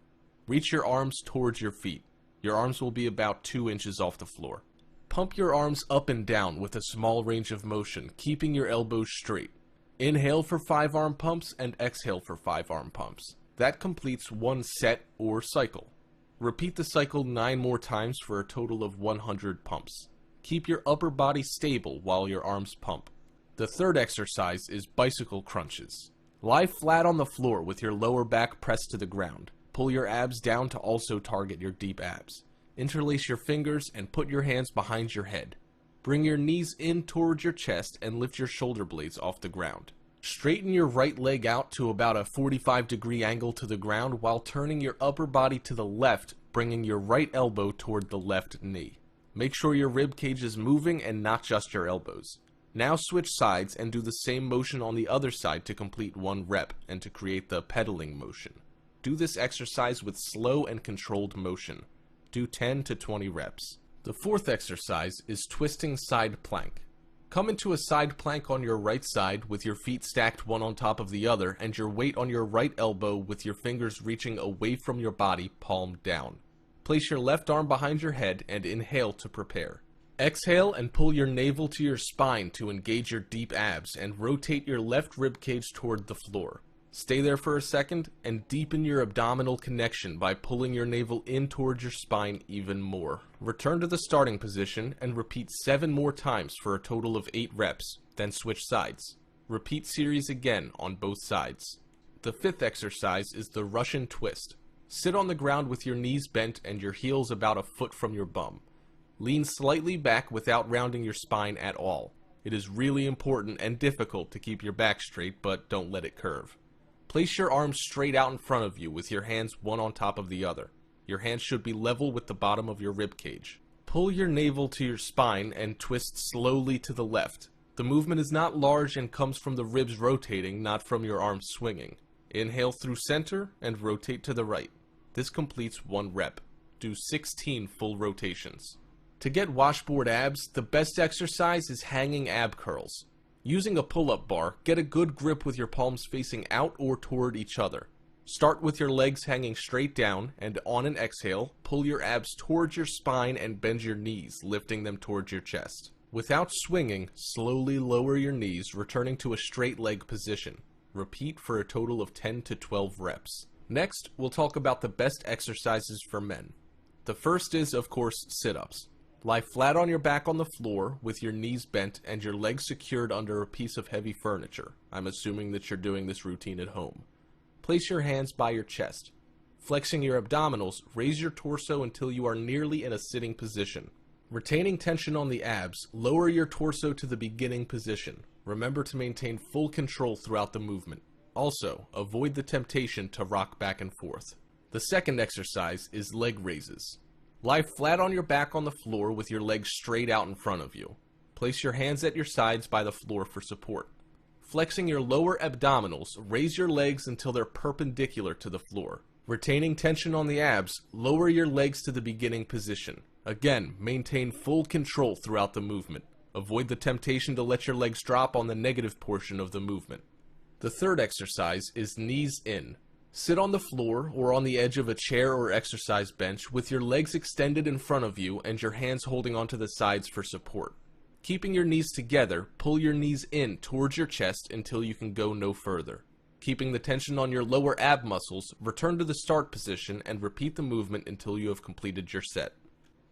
Reach your arms towards your feet. Your arms will be about 2 inches off the floor. Pump your arms up and down with a small range of motion, keeping your elbows straight. Inhale for 5 arm pumps and exhale for 5 arm pumps. That completes 1 set or cycle. Repeat the cycle 9 more times for a total of 100 pumps. Keep your upper body stable while your arms pump. The third exercise is bicycle crunches. Lie flat on the floor with your lower back pressed to the ground. Pull your abs down to also target your deep abs. Interlace your fingers and put your hands behind your head. Bring your knees in towards your chest and lift your shoulder blades off the ground. Straighten your right leg out to about a 45-degree angle to the ground while turning your upper body to the left, bringing your right elbow toward the left knee. Make sure your rib cage is moving and not just your elbows. Now switch sides and do the same motion on the other side to complete 1 rep and to create the pedaling motion. Do this exercise with slow and controlled motion. Do 10 to 20 reps. The fourth exercise is twisting side plank. Come into a side plank on your right side with your feet stacked one on top of the other and your weight on your right elbow with your fingers reaching away from your body, palm down. Place your left arm behind your head and inhale to prepare. Exhale and pull your navel to your spine to engage your deep abs and rotate your left rib cage toward the floor. Stay there for a second and deepen your abdominal connection by pulling your navel in towards your spine even more. Return to the starting position and repeat 7 more times for a total of 8 reps, then switch sides. Repeat series again on both sides. The fifth exercise is the Russian twist. Sit on the ground with your knees bent and your heels about a foot from your bum. Lean slightly back without rounding your spine at all. It is really important and difficult to keep your back straight, but don't let it curve. Place your arms straight out in front of you with your hands one on top of the other. Your hands should be level with the bottom of your rib cage. Pull your navel to your spine and twist slowly to the left. The movement is not large and comes from the ribs rotating, not from your arms swinging. Inhale through center and rotate to the right. This completes 1 rep. Do 16 full rotations. To get washboard abs, the best exercise is hanging ab curls. Using a pull-up bar, get a good grip with your palms facing out or toward each other. Start with your legs hanging straight down, and on an exhale, pull your abs towards your spine and bend your knees, lifting them towards your chest. Without swinging, slowly lower your knees, returning to a straight leg position. Repeat for a total of 10 to 12 reps. Next, we'll talk about the best exercises for men. The first is, of course, sit-ups. Lie flat on your back on the floor with your knees bent and your legs secured under a piece of heavy furniture. I'm assuming that you're doing this routine at home. Place your hands by your chest. Flexing your abdominals, raise your torso until you are nearly in a sitting position. Retaining tension on the abs, lower your torso to the beginning position. Remember to maintain full control throughout the movement. Also, avoid the temptation to rock back and forth. The second exercise is leg raises. Lie flat on your back on the floor with your legs straight out in front of you. Place your hands at your sides by the floor for support. Flexing your lower abdominals, raise your legs until they're perpendicular to the floor. Retaining tension on the abs, lower your legs to the beginning position. Again, maintain full control throughout the movement. Avoid the temptation to let your legs drop on the negative portion of the movement. The third exercise is knees in. Sit on the floor or on the edge of a chair or exercise bench with your legs extended in front of you and your hands holding onto the sides for support. Keeping your knees together, pull your knees in towards your chest until you can go no further. Keeping the tension on your lower ab muscles, return to the start position and repeat the movement until you have completed your set.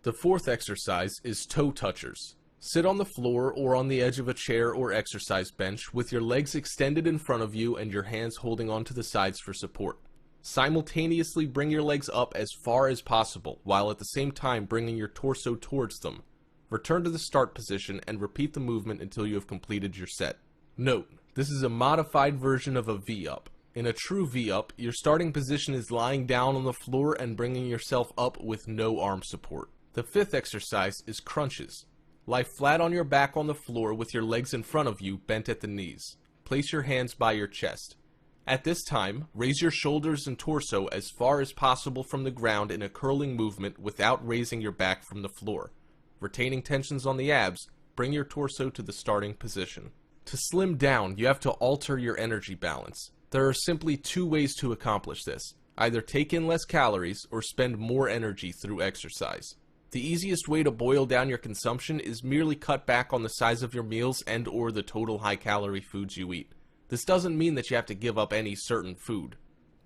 The fourth exercise is toe touchers. Sit on the floor or on the edge of a chair or exercise bench with your legs extended in front of you and your hands holding onto the sides for support. Simultaneously bring your legs up as far as possible, while at the same time bringing your torso towards them. Return to the start position and repeat the movement until you have completed your set. Note, this is a modified version of a V-up. In a true V-up, your starting position is lying down on the floor and bringing yourself up with no arm support. The fifth exercise is crunches. Lie flat on your back on the floor with your legs in front of you, bent at the knees. Place your hands by your chest. At this time, raise your shoulders and torso as far as possible from the ground in a curling movement without raising your back from the floor. Retaining tensions on the abs, bring your torso to the starting position. To slim down, you have to alter your energy balance. There are simply two ways to accomplish this. Either take in less calories or spend more energy through exercise. The easiest way to boil down your consumption is merely cut back on the size of your meals and or the total high-calorie foods you eat. This doesn't mean that you have to give up any certain food.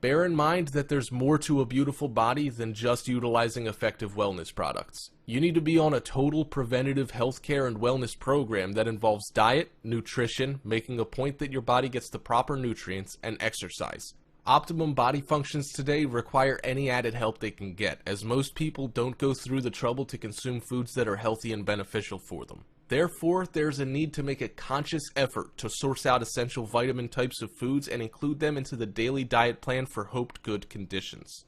Bear in mind that there's more to a beautiful body than just utilizing effective wellness products. You need to be on a total preventative healthcare and wellness program that involves diet, nutrition, making a point that your body gets the proper nutrients, and exercise. Optimum body functions today require any added help they can get, as most people don't go through the trouble to consume foods that are healthy and beneficial for them. Therefore, there's a need to make a conscious effort to source out essential vitamin types of foods and include them into the daily diet plan for hoped good conditions.